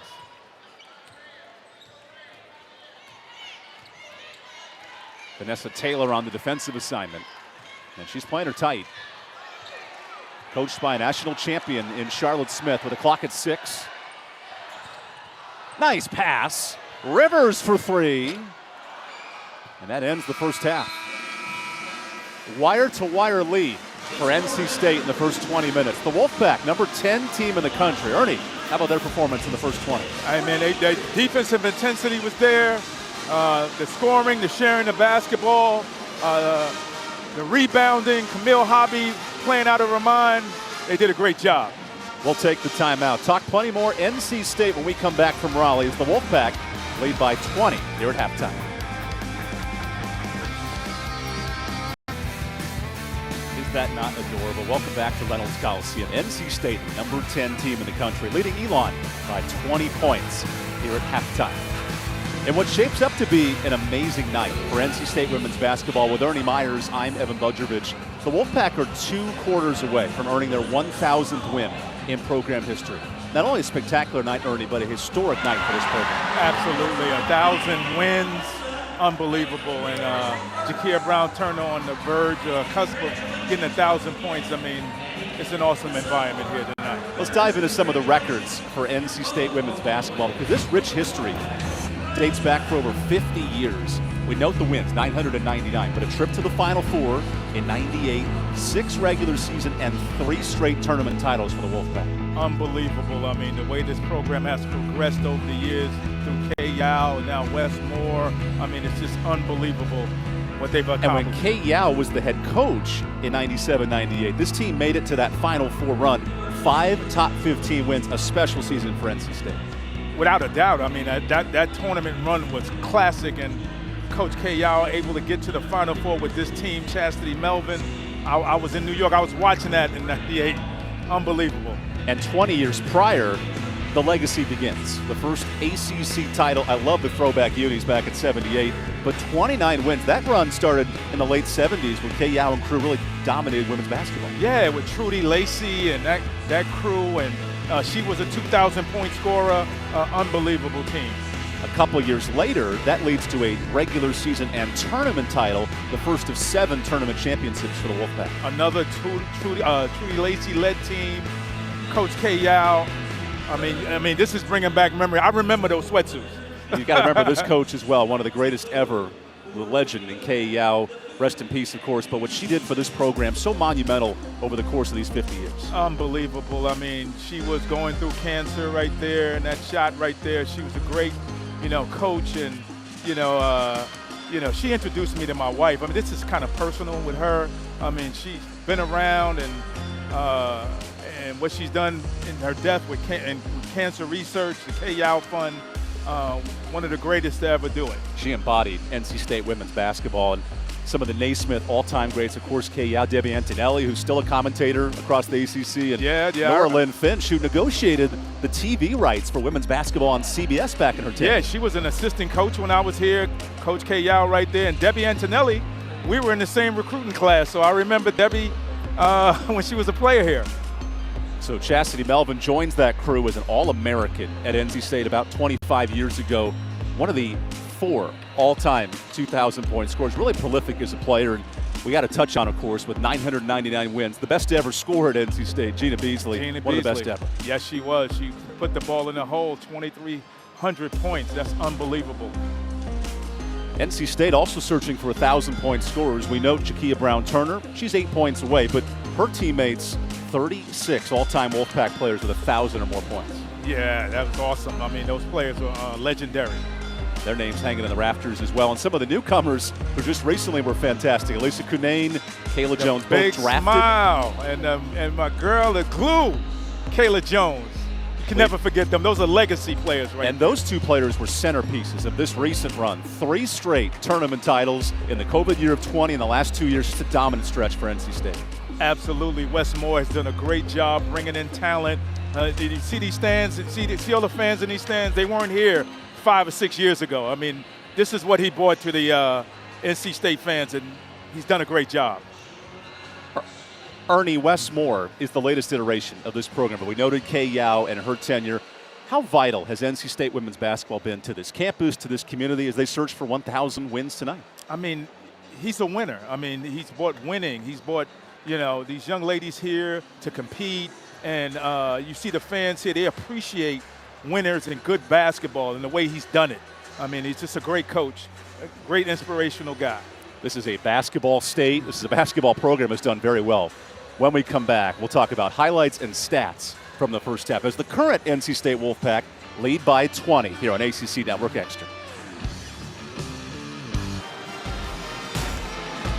Vanessa Taylor on the defensive assignment. And she's playing her tight. coached by a national champion in Charlotte Smith with a clock at 6. Nice pass. Rivers for 3. And that ends the first half. Wire-to-wire lead for NC State in the first 20 minutes. The Wolfpack, number 10 team in the country. Ernie, how about their performance in the first 20? I mean, the defensive intensity was there. The scoring, the sharing the basketball, the rebounding, Camille Hobby playing out of her mind. They did a great job. We'll take the timeout. Talk plenty more NC State when we come back from Raleigh as the Wolfpack lead by 20 here at halftime. Is that not adorable? Welcome back to Reynolds Coliseum. NC State, number 10 team in the country, leading Elon by 20 points here at halftime. And what shapes up to be an amazing night for NC State women's basketball with Ernie Myers. I'm Evan Budrovich. The Wolfpack are 2 quarters away from earning their 1,000th win in program history. Not only a spectacular night, Ernie, but a historic night for this program. Absolutely, 1,000 wins, unbelievable. And Jakia Brown-Turner on the verge, cusp of getting 1,000 points. I mean, it's an awesome environment here tonight. Let's dive into some of the records for NC State women's basketball, because this rich history dates back for over 50 years. We note the wins, 999, but a trip to the Final Four in 98, 6 regular season and 3 straight tournament titles for the Wolfpack. Unbelievable. I mean, the way this program has progressed over the years through Kay Yao and now Wes Moore. I mean, it's just unbelievable what they've accomplished. And when Kay Yao was the head coach in 97-98, this team made it to that Final Four run. 5 top 15 wins, a special season for NC State. Without a doubt. I mean, that tournament run was classic, and Coach Kay Yao able to get to the Final Four with this team, Chastity Melvin. I was in New York. I was watching that in 98. Unbelievable. And 20 years prior, the legacy begins. The first ACC title. I love the throwback unis back in 78, but 29 wins. That run started in the late 70s when Kay Yao and crew really dominated women's basketball. Yeah, with Trudy Lacey and that crew, and she was a 2,000-point scorer. Unbelievable team. A couple years later, that leads to a regular season and tournament title, the first of 7 tournament championships for the Wolfpack. Another Trudy Lacey-led team, Coach Kay Yao. I mean, this is bringing back memory. I remember those sweatsuits. You got to remember this coach as well, one of the greatest ever, the legend in Kay Yao. Rest in peace, of course, but what she did for this program, so monumental over the course of these 50 years. Unbelievable. I mean, she was going through cancer right there, and that shot right there. She was a great, coach, and, she introduced me to my wife. I mean, this is kind of personal with her. I mean, she's been around, and what she's done in her death with cancer research, the Kay Yao Fund, one of the greatest to ever do it. She embodied NC State women's basketball, and some of the Naismith all-time greats, of course, Kay Yao, Debbie Antonelli, who's still a commentator across the ACC, and Nora Lynn Finch, who negotiated the TV rights for women's basketball on CBS back in her day. Yeah, she was an assistant coach when I was here, Coach Kay Yao right there, and Debbie Antonelli, we were in the same recruiting class, so I remember Debbie when she was a player here. So Chastity Melvin joins that crew as an All-American at NC State about 25 years ago. One of the 4 all-time 2,000-point scorers, really prolific as a player. And we got to touch on, of course, with 999 wins, the best to ever score at NC State, Gina Beasley, one of the best ever. Yes, she was. She put the ball in the hole, 2,300 points. That's unbelievable. NC State also searching for 1,000-point scorers. We note Jakia Brown-Turner. She's 8 points away, but her teammates, 36 all-time Wolfpack players with 1,000 or more points. Yeah, that was awesome. I mean, those players were legendary. Their names hanging in the rafters as well. And some of the newcomers who just recently were fantastic. Elisa Cunane, Kayla Jones, both drafted. Smile. And my girl, the glue, Kayla Jones. You can never forget them. Those are legacy players, right? And those 2 players were centerpieces of this recent run. 3 straight tournament titles in the COVID year of 20 and the last 2 years. Just a dominant stretch for NC State. Absolutely. Wes Moore has done a great job bringing in talent. Did you see these stands? See all the fans in these stands? They weren't here 5 or 6 years ago. I mean, this is what he brought to the NC State fans, and he's done a great job. Ernie, Wes Moore is the latest iteration of this program, but we noted Kay Yao and her tenure. How vital has NC State women's basketball been to this campus, to this community, as they search for 1,000 wins tonight? I mean, he's a winner. I mean, he's brought winning. He's brought you know, these young ladies here to compete, and you see the fans here, they appreciate winners and good basketball and the way he's done it. I mean, he's just a great coach, a great inspirational guy. This is a basketball state. This is a basketball program that's done very well. When we come back, we'll talk about highlights and stats from the first half as the current NC State Wolfpack lead by 20 here on ACC Network Extra.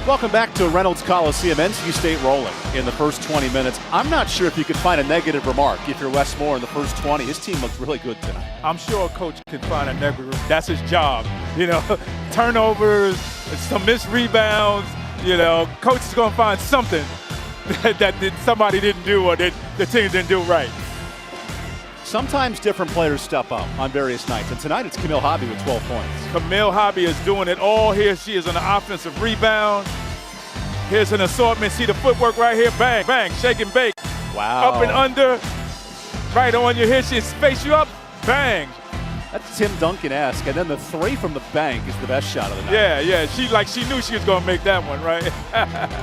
Welcome back to Reynolds Coliseum. NC State rolling in the first 20 minutes. I'm not sure if you could find a negative remark if you're Wes Moore in the first 20. His team looks really good tonight. I'm sure a coach can find a negative. That's his job. You know, turnovers, some missed rebounds. You know, coach is going to find something that somebody didn't do or that the team didn't do right. Sometimes different players step up on various nights, and tonight it's Camille Hobby with 12 points. Camille Hobby is doing it all here. She is on the offensive rebound. Here's an assortment. See the footwork right here. Bang, bang, shake and bake. Wow. Up and under, right on you. Here she space you up. Bang. That's Tim Duncan-esque, and then the three from the bank is the best shot of the night. Yeah. She knew she was going to make that one, right?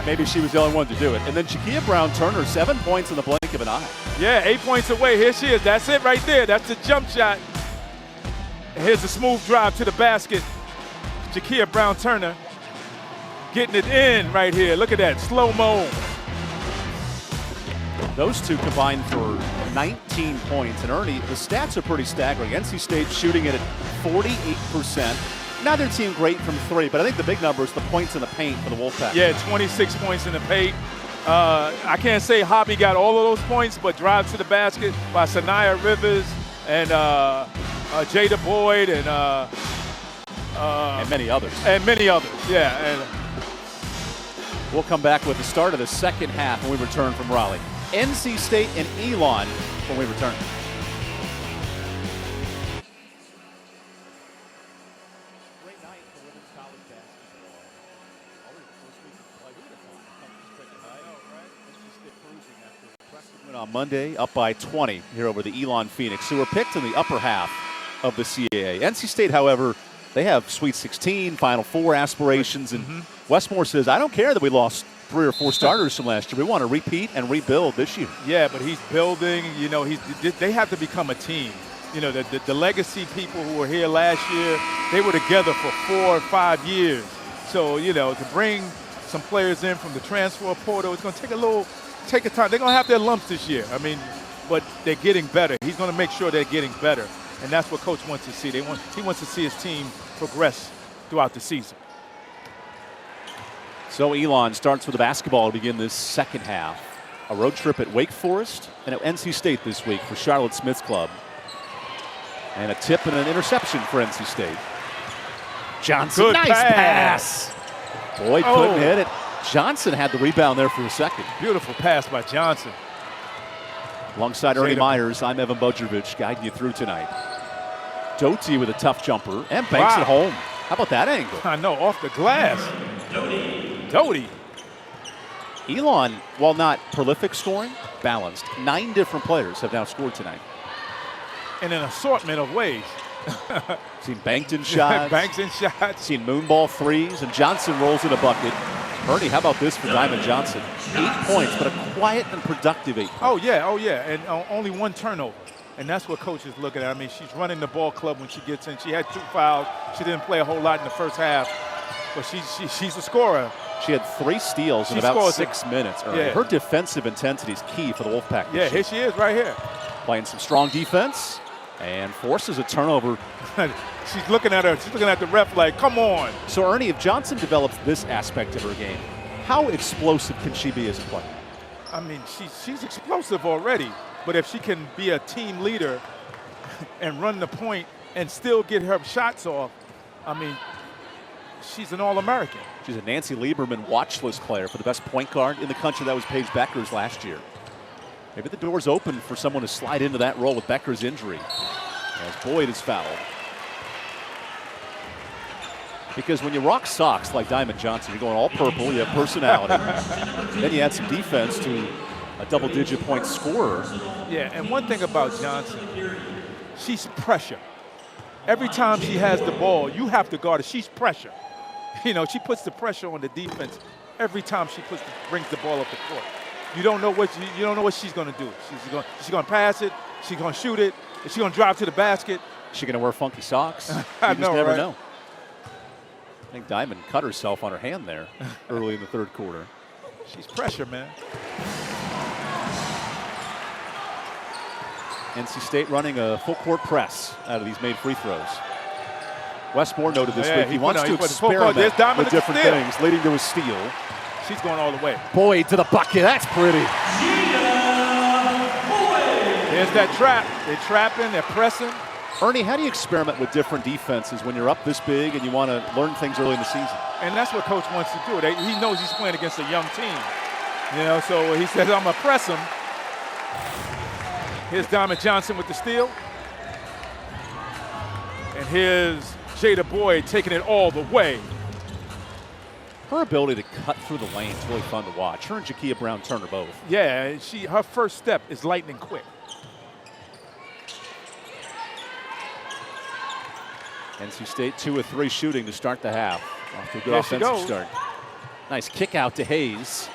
Maybe she was the only one to do it. And then Jakia Brown-Turner, 7 points in the blink of an eye. Yeah, 8 points away. Here she is. That's it right there. That's the jump shot. And here's a smooth drive to the basket. Jakia Brown-Turner getting it in right here. Look at that, slow-mo. Those two combined for 19 points. And Ernie, the stats are pretty staggering. NC State shooting it at 48%. Neither team great from three, but I think the big number is the points in the paint for the Wolfpack. Yeah, 26 points in the paint. I can't say Hobby got all of those points, but drives to the basket by Sanaya Rivers and Jada Boyd and many others. And many others, yeah. And we'll come back with the start of the second half when we return from Raleigh. NC State and Elon when we return. Great night for women's college basketball. Already the first week of play. Who would have thought? I know, right? It's just it cruising after an impressive win on Monday, up by 20 here over the Elon Phoenix, who were picked in the upper half of the CAA. NC State, however, they have Sweet 16, Final Four aspirations, and Wes Moore says, I don't care that we lost 3 or 4 starters from last year. We want to repeat and rebuild this year. Yeah, but he's building. You know, they have to become a team. You know, the legacy people who were here last year, they were together for 4 or 5 years. So, you know, to bring some players in from the transfer portal, it's going to take a time. They're going to have their lumps this year. I mean, but they're getting better. He's going to make sure they're getting better. And that's what Coach wants to see. He wants to see his team progress throughout the season. So Elon starts with the basketball to begin this second half. A road trip at Wake Forest and at NC State this week for Charlotte Smith's club. And a tip and an interception for NC State. Johnson, good nice pass. Boyd couldn't hit it. Johnson had the rebound there for a second. Beautiful pass by Johnson. Alongside Ernie Myers, I'm Evan Bodrovich, guiding you through tonight. Doty with a tough jumper and banks it home. How about that angle? I know, off the glass. Doty. Elon, while not prolific scoring, balanced. 9 different players have now scored tonight. In an assortment of ways. Seen Bankton shots. Bankton shots. Seen moonball threes, and Johnson rolls in a bucket. Ernie, how about this for Diamond Johnson? 8 points, but a quiet and productive 8 points. Oh, yeah, and only 1 turnover. And that's what Coach is looking at. I mean, she's running the ball club when she gets in. She had 2 fouls. She didn't play a whole lot in the first half, but she's a scorer. She had 3 steals in about 6 minutes. Yeah. Her defensive intensity is key for the Wolfpack. Yeah, here she is right here. Playing some strong defense and forces a turnover. She's looking at her. She's looking at the ref like, come on. So, Ernie, if Johnson develops this aspect of her game, how explosive can she be as a player? I mean, she's explosive already. But if she can be a team leader and run the point and still get her shots off, I mean, she's an All-American. She's a Nancy Lieberman watch list player for the best point guard in the country. That was Paige Beckers last year. Maybe the door's open for someone to slide into that role with Beckers' injury as Boyd is fouled. Because when you rock socks like Diamond Johnson, you're going all purple, you have personality. Then you add some defense to a double-digit point scorer. Yeah, and one thing about Johnson, she's pressure. Every time she has the ball, you have to guard her. She's pressure. You know, she puts the pressure on the defense every time she brings the ball up the court. You don't know what she's going to do. She's going to pass it. She's going to shoot it. She's going to drive to the basket. Is she going to wear funky socks? I You just know, never right? know. I think Diamond cut herself on her hand there early in the third quarter. She's pressure, man. NC State running a full court press out of these made free throws. Westmore noted this week he wants to experiment with different things, leading to a steal. She's going all the way. Boyd to the bucket. That's pretty. There's that trap. They're trapping. They're pressing. Ernie, how do you experiment with different defenses when you're up this big and you want to learn things early in the season? And that's what Coach wants to do. He knows he's playing against a young team. You know, so he says, I'm going to press him. Here's Diamond Johnson with the steal. And here's Jada Boyd taking it all the way. Her ability to cut through the lane is really fun to watch. Her and Jakia Brown-Turner both. Yeah, her first step is lightning quick. NC State 2 of 3 shooting to start the half. Off to a good offensive start. Nice kick out to Hayes.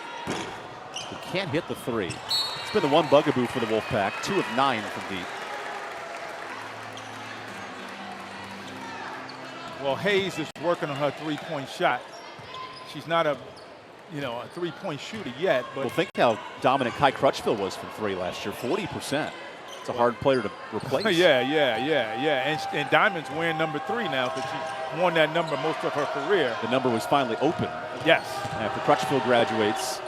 He can't hit the three. It's been the one bugaboo for the Wolfpack. 2 of 9 from deep. Well, Hayes is working on her three-point shot. She's not a three-point shooter yet. But well, think how dominant Kai Crutchfield was from three last year. 40%. It's a hard player to replace. Yeah. And Diamond's wearing number 3 now because she won that number most of her career. The number was finally open. Yes. After Crutchfield graduates,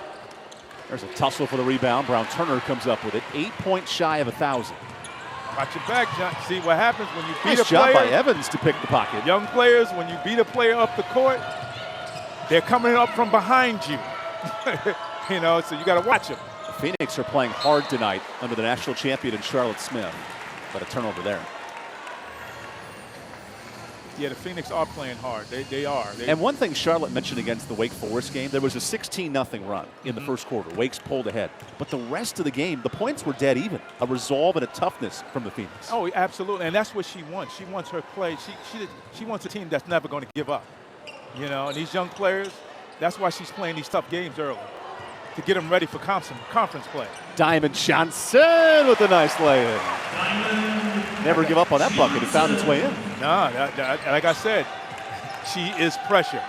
there's a tussle for the rebound. Brown-Turner comes up with it. 8 points shy of 1,000. Watch your back, John. See what happens when you beat Nice a player. job by Evans to pick the pocket. Young players, when you beat a player up the court, they're coming up from behind you. So you got to watch them. Phoenix are playing hard tonight under the national champion in Charlotte Smith. But a turnover there. Yeah, the Phoenix are playing hard. They are. And one thing Charlotte mentioned against the Wake Forest game, there was a 16-0 run in the first quarter. Wake's pulled ahead. But the rest of the game, the points were dead even. A resolve and a toughness from the Phoenix. Oh, absolutely. And that's what she wants. She wants her play. She wants a team that's never going to give up. And these young players, that's why she's playing these tough games early, to get them ready for conference play. Diamond Johnson with a nice lay-in. Never give up on that bucket. It found its way in. No, like I said, she is pressure.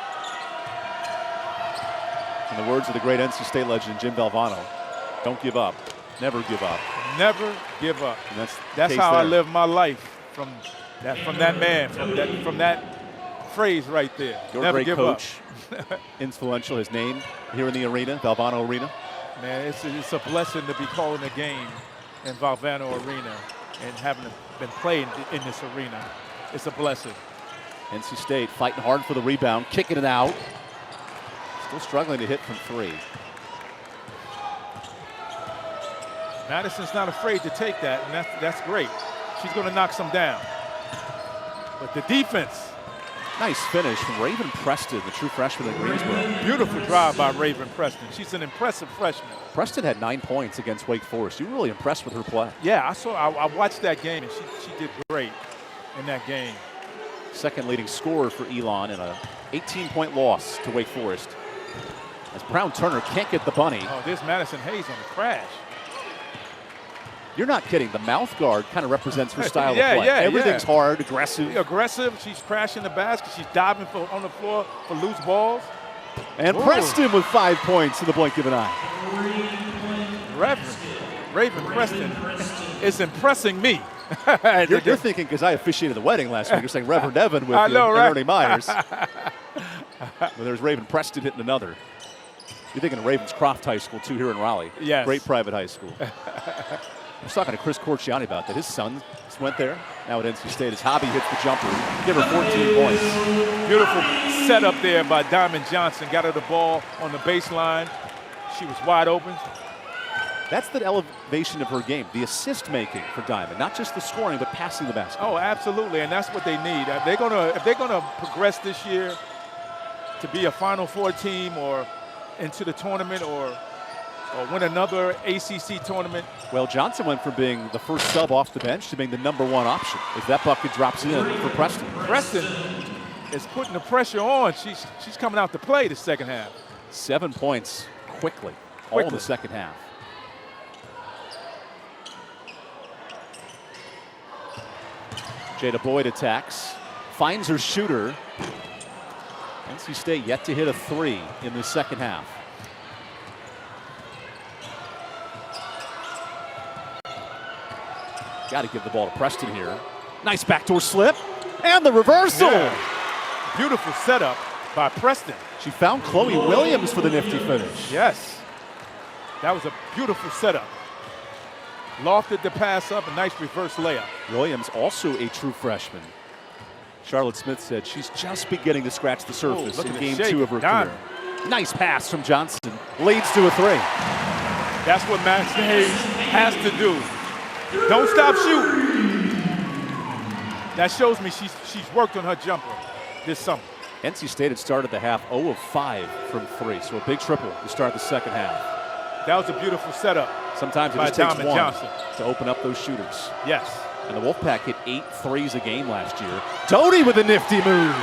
In the words of the great NC State legend Jim Valvano, don't give up. Never give up. Never give up. And that's how I live my life from that man, from that phrase right there. Your Never great give coach, up. influential, his name here in the arena, Valvano Arena. Man, it's a blessing to be calling a game in Valvano Arena and having been playing in this arena. It's a blessing. NC State fighting hard for the rebound, kicking it out. Still struggling to hit from three. Madison's not afraid to take that, and that's great. She's going to knock some down. But the defense. Nice finish from Raven Preston, the true freshman in Greensboro. Beautiful drive by Raven Preston. She's an impressive freshman. Preston had 9 points against Wake Forest. You were really impressed with her play. Yeah, I watched that game, and she did great in that game. Second leading scorer for Elon in a 18-point loss to Wake Forest. As Brown-Turner can't get the bunny. Oh, there's Madison Hayes on the crash. You're not kidding. The mouth guard kind of represents her style of play. Yeah, everything's hard, aggressive. Aggressive. She's crashing the basket. She's diving on the floor for loose balls. And Preston with 5 points in the blink of an eye. Raven Preston is impressing me. You're thinking because I officiated the wedding last week. You're saying Reverend Evan with I know, right? Ernie Myers. Well, there's Raven Preston hitting another. You're thinking of Ravenscroft High School, too, here in Raleigh. Yes. Great private high school. I was talking to Chris Corciani about that. His son just went there. Now at NC State, his hobby hits the jumper. Give her 14 points. Beautiful setup there by Diamond Johnson. Got her the ball on the baseline. She was wide open. That's the elevation of her game, the assist making for Diamond, not just the scoring, but passing the basketball. Oh, absolutely, and that's what they need. If they're gonna progress this year to be a Final Four team or into the tournament or win another ACC tournament. Well, Johnson went from being the first sub off the bench to being the #1 option. If that bucket drops in for Preston. Preston is putting the pressure on. She's coming out to play the second half. 7 points quickly, all in the second half. Jada Boyd attacks, finds her shooter. NC State yet to hit a 3 in the second half. Got to give the ball to Preston here. Nice backdoor slip and the reversal. Yeah. Beautiful setup by Preston. She found Chloe Williams for the nifty finish. Yes. That was a beautiful setup. Lofted the pass up, a nice reverse layup. Williams, also a true freshman. Charlotte Smith said she's just beginning to scratch the surface in game 2 of her career. Nice pass from Johnson. Leads to a 3. That's what Max Hayes has to do. Don't stop shooting. That shows me she's worked on her jumper this summer. NC State had started the half 0 of 5 from 3, so a big triple to start the second half. That was a beautiful setup. Sometimes it just takes one to open up those shooters. Yes. And the Wolfpack hit 8 threes a game last year. Doty with a nifty move.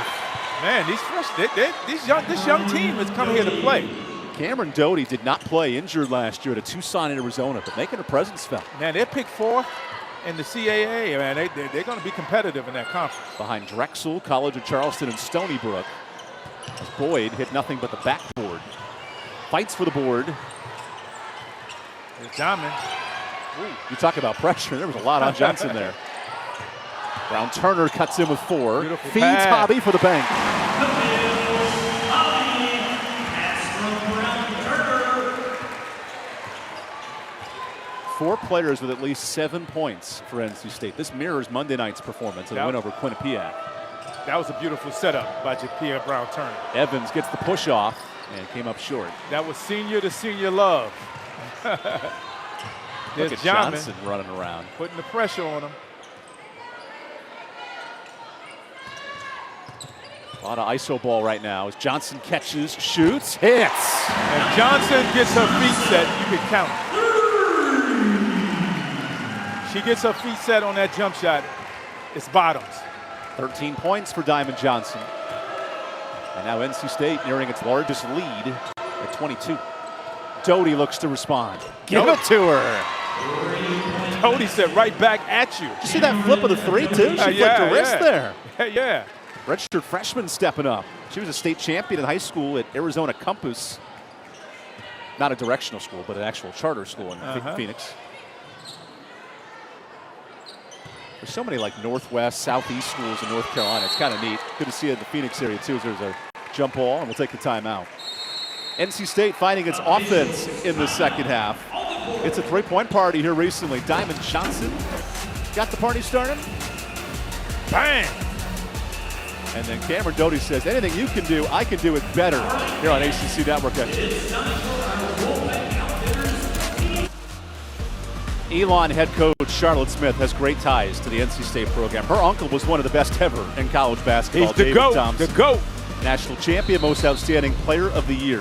Man, this young team is coming here to play. Cameron Doty did not play, injured last year at Tucson, Arizona, but making her presence felt. Man, they're picked 4th in the CAA. Man, they're going to be competitive in that conference. Behind Drexel, College of Charleston, and Stony Brook. As Boyd hit nothing but the backboard. Fights for the board. There's Diamond. Ooh. You talk about pressure. There was a lot on Johnson there. Brown Turner cuts in with 4. Beautiful Feeds pass. Hobby for the bank. Four players with at least 7 points for NC State. This mirrors Monday night's performance in the win over Quinnipiac. That was a beautiful setup by Japia Brown Turner. Evans gets the push off and came up short. That was senior to senior love. Look at Johnson running around. Putting the pressure on him. A lot of ISO ball right now as Johnson catches, shoots, hits. If Johnson gets her feet set, you can count it. She gets her feet set on that jump shot, it's bottoms. 13 points for Diamond Johnson. And now NC State nearing its largest lead at 22. Doty looks to respond. Give it to her. Doty said right back at you. Did you see that flip of the 3 too? She flipped her wrist there. Yeah. Registered freshman stepping up. She was a state champion in high school at Arizona Campus. Not a directional school, but an actual charter school in Phoenix. There's so many like Northwest, Southeast schools in North Carolina. It's kind of neat. Good to see it in the Phoenix area too. There's a jump ball, and we'll take the timeout. NC State finding its offense in the second half. It's a three-point party here recently. Diamond Johnson got the party started. Bang! And then Cameron Doty says, anything you can do, I can do it better here on ACC Network. Elon head coach Charlotte Smith has great ties to the NC State program. Her uncle was one of the best ever in college basketball. He's the GOAT, the GOAT. National champion, most outstanding player of the year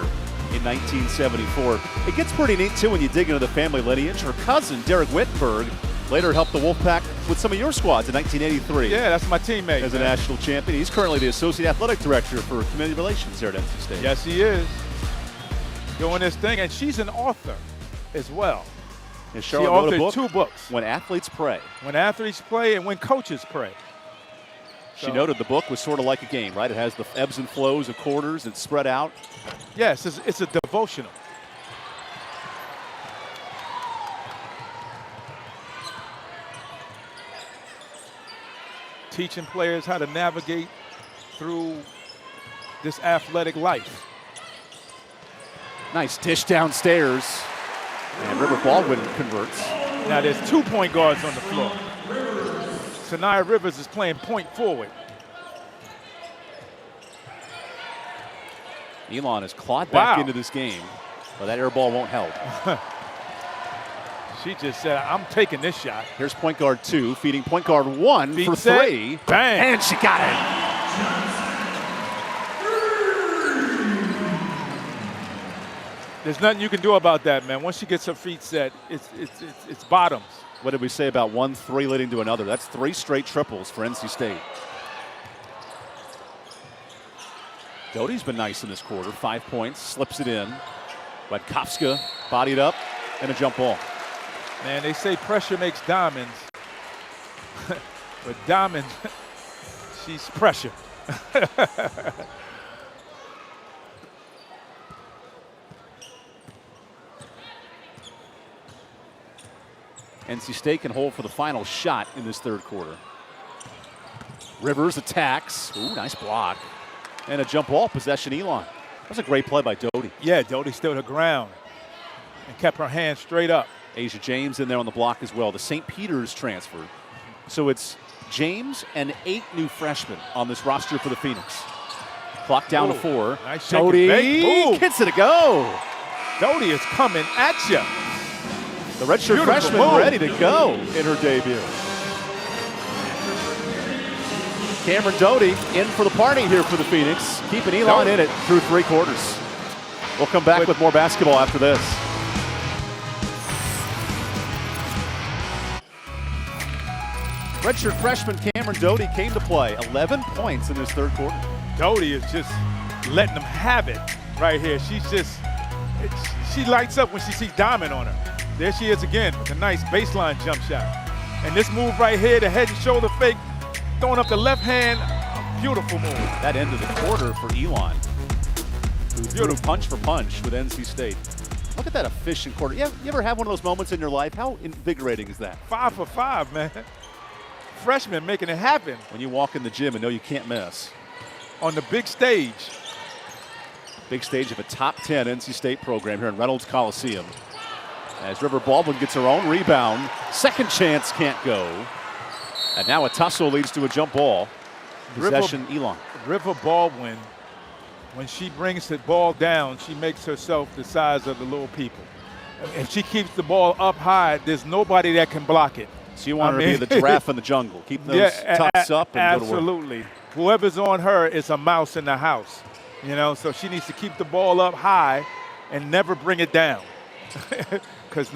in 1974. It gets pretty neat, too, when you dig into the family lineage. Her cousin, Derek Whittenberg, later helped the Wolfpack with some of your squads in 1983. Yeah, that's my teammate. As a national champion. He's currently the Associate Athletic Director for Community Relations here at NC State. Yes, he is. Doing this thing, and she's an author as well. And she authored 2 books. When Athletes Pray. When Athletes Play and When Coaches Pray. She noted the book was sort of like a game, right? It has the ebbs and flows of quarters. It's spread out. Yes, it's a devotional. Teaching players how to navigate through this athletic life. Nice dish downstairs. And River Baldwin converts. Now there's 2 point guards on the floor. Sanaya Rivers is playing point forward. Elon has clawed back into this game, but that air ball won't help. She just said, I'm taking this shot. Here's point guard 2, feeding point guard 1 Feet for set. 3. Bang. And she got it. There's nothing you can do about that, man. Once she gets her feet set, it's bottoms. What did we say about 1 3 leading to another? That's 3 straight triples for NC State. Doty's been nice in this quarter. 5 points, slips it in. Witkowska bodied up and a jump ball. Man, they say pressure makes diamonds. But diamonds, she's pressure. NC State can hold for the final shot in this third quarter. Rivers attacks. Ooh, nice block. And a jump ball, possession Elon. That was a great play by Doty. Yeah, Doty stood her ground and kept her hand straight up. Asia James in there on the block as well. The St. Peter's transfer. So it's James and 8 new freshmen on this roster for the Phoenix. Clock down to 4. Nice Doty gets it to go. Doty is coming at you. The redshirt freshman ready to go in her debut. Cameron Doty in for the party here for the Phoenix, keeping Elon in it through 3 quarters. We'll come back with more basketball after this. Redshirt freshman Cameron Doty came to play. 11 points in this third quarter. Doty is just letting them have it right here. She lights up when she sees diamond on her. There she is again with a nice baseline jump shot. And this move right here, the head and shoulder fake, throwing up the left hand, beautiful move. That end of the quarter for Elon, who threw punch for punch with NC State. Look at that efficient quarter. You ever have one of those moments in your life? How invigorating is that? 5 for 5, man. Freshman making it happen. When you walk in the gym and know you can't miss. On the big stage. Big stage of a top 10 NC State program here in Reynolds Coliseum. As River Baldwin gets her own rebound. Second chance can't go. And now a tussle leads to a jump ball. Possession Elon. River Baldwin, when she brings the ball down, she makes herself the size of the little people. If she keeps the ball up high, there's nobody that can block it. So you want her to be the giraffe in the jungle. Keep those tufts up and go to work. Absolutely. Whoever's on her is a mouse in the house. You know, so she needs to keep the ball up high and never bring it down. Because there's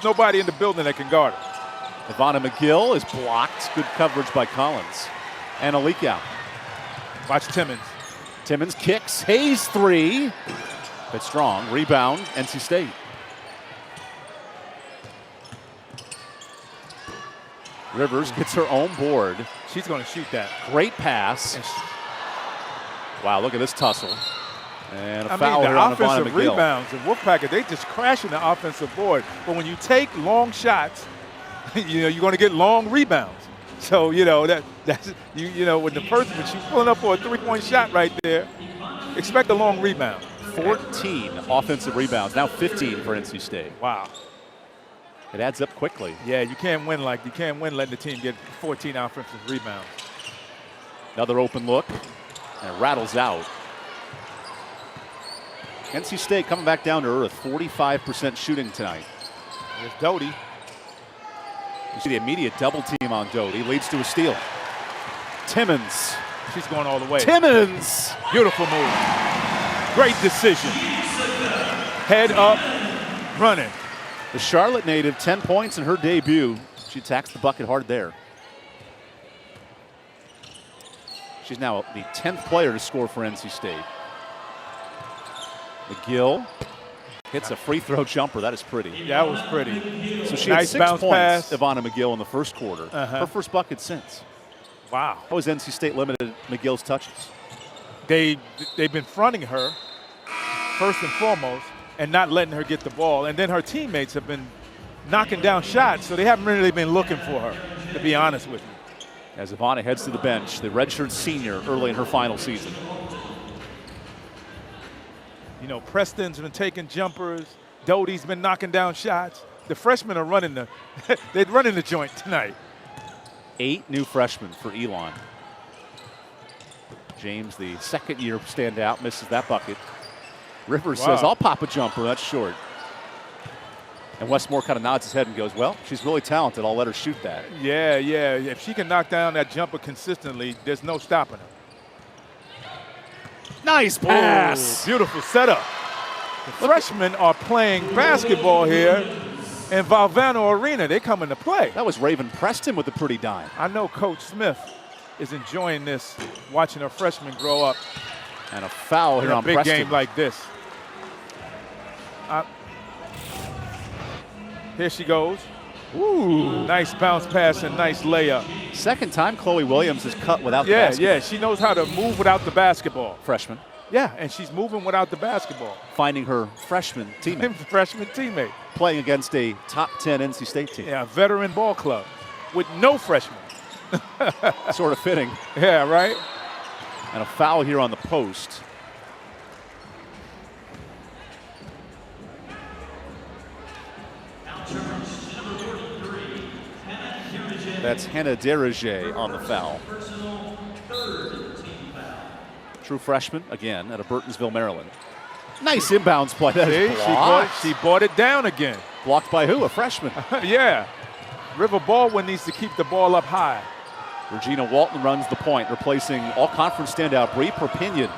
nobody in the building that can guard her. Ivana McGill is blocked. Good coverage by Collins. And a leak out. Watch Timmons. Timmons kicks. Hayes 3. But strong. Rebound, NC State. Rivers gets her own board. She's going to shoot that. Great pass. Wow, look at this tussle. And a foul the here on Ivana offensive McGill. rebounds of Wolfpack, they just crashing the offensive board. But when you take long shots, you're going to get long rebounds. So, that's when she's pulling up for a 3-point shot right there, expect a long rebound. 14 offensive rebounds, now 15 for NC State. Wow. It adds up quickly. Yeah, you can't win letting the team get 14 offensive rebounds. Another open look, and it rattles out. NC State coming back down to earth, 45% shooting tonight. There's Doty. You see the immediate double team on Doty, leads to a steal. Timmons. She's going all the way. Timmons! Beautiful move. Great decision. Head up, running. The Charlotte native, 10 points in her debut. She attacks the bucket hard there. She's now the 10th player to score for NC State. McGill hits a free throw jumper. That is pretty. Yeah, that was pretty. So she nice had 6 bounce points, pass. Ivana McGill, in the first quarter. Her first bucket since. Wow. How has NC State limited McGill's touches? They've been fronting her, first and foremost, and not letting her get the ball. And then her teammates have been knocking down shots, so they haven't really been looking for her, to be honest with you. As Ivana heads to the bench, the redshirt senior early in her final season. Preston's been taking jumpers. Doty's been knocking down shots. The freshmen are running they're running the joint tonight. 8 new freshmen for Elon. James, the second-year standout, misses that bucket. Rivers says, I'll pop a jumper. That's short. And Westmore kind of nods his head and goes, well, she's really talented. I'll let her shoot that. Yeah. If she can knock down that jumper consistently, there's no stopping her. Nice pass. Ooh, beautiful setup. The freshmen are playing basketball here in Valvano Arena. They come into play. That was Raven Preston with a pretty dime. I know Coach Smith is enjoying this, watching her freshmen grow up. And a foul here in a on big Preston. game like this. Here she goes. Ooh. Nice bounce pass and nice layup. Second time Chloe Williams is cut without the basketball. Yeah, she knows how to move without the basketball. Freshman. Yeah, and she's moving without the basketball. Finding her freshman teammate. Freshman teammate. Playing against a top 10 NC State team. Yeah, veteran ball club with no freshmen. Sort of fitting. Yeah, right? And a foul here on the post. That's Hannah Derige on the foul. True freshman, again, out of Burtonsville, Maryland. Nice inbounds play. That is blocked. She brought it down again. Blocked by who? A freshman. Yeah. River Baldwin needs to keep the ball up high. Regina Walton runs the point, replacing all-conference standout Bree Perpignan.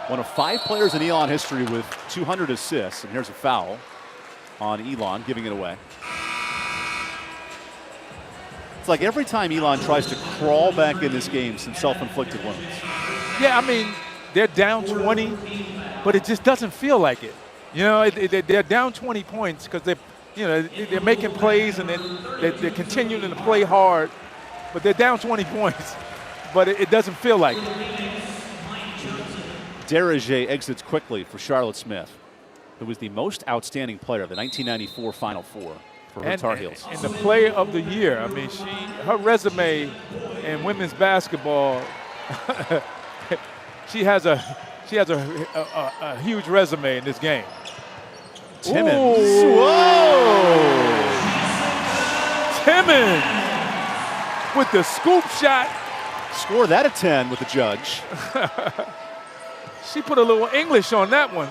One of 5 players in Elon history with 200 assists. And here's a foul on Elon, giving it away. It's like every time Elon tries to crawl back in this game, some self-inflicted wounds. Yeah, I mean, they're down 20, but it just doesn't feel like it. You know, they're down 20 points because they're making plays and they're continuing to play hard, but they're down 20 points, but it doesn't feel like it. Derige exits quickly for Charlotte Smith, who was the most outstanding player of the 1994 Final Four for her Tar Heels. And the player of the year, I mean, her resume in women's basketball, she has a huge resume in this game. Timmons. Ooh. Whoa! Timmons with the scoop shot. Score that at 10 with the judge. She put a little English on that one.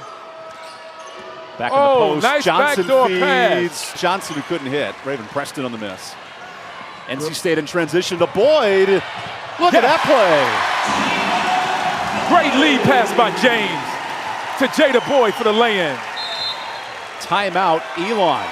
Back in the post. Nice Johnson backdoor feeds. pass. Johnson, who couldn't hit. Raven Preston on the miss. NC State in transition to Boyd. Look at that play. Great lead pass by James to Jada Boyd for the lay-in. Timeout, Elon.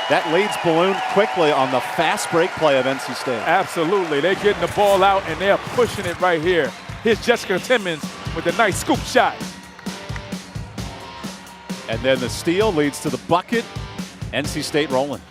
That leads balloon quickly on the fast break play of NC State. Absolutely. They're getting the ball out, and they're pushing it right here. Here's Jessica Timmons with a nice scoop shot. And then the steal leads to the bucket. NC State rolling.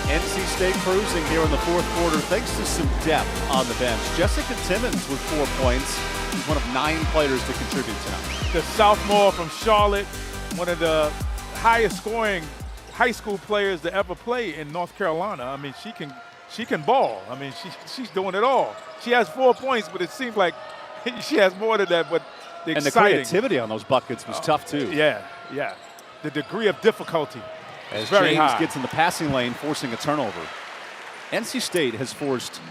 NC State cruising here in the fourth quarter thanks to some depth on the bench. Jessica Timmons with 4 points. She's one of 9 players to contribute tonight. The sophomore from Charlotte, one of the highest scoring high school players to ever play in North Carolina. I mean, she can ball. I mean, she's doing it all. She has 4 points, but it seems like she has more than that. But the creativity on those buckets was tough too. Yeah. The degree of difficulty as very James high. Gets in the passing lane, forcing a turnover. NC State has forced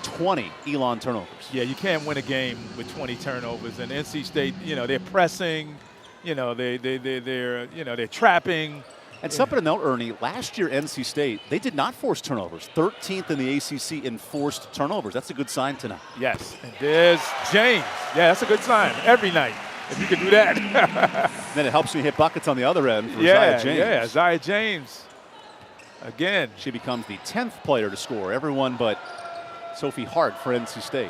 20 Elon turnovers. Yeah, you can't win a game with 20 turnovers. And NC State, they're pressing, they're trapping. And something to note, Ernie, last year NC State, they did not force turnovers. 13th in the ACC in forced turnovers. That's a good sign tonight. Yes, and there's James. Yeah, that's a good sign every night if you can do that. Then it helps you hit buckets on the other end for Zia James. Yeah, Zia James. Again. She becomes the 10th player to score. Everyone but Sophie Hart for NC State.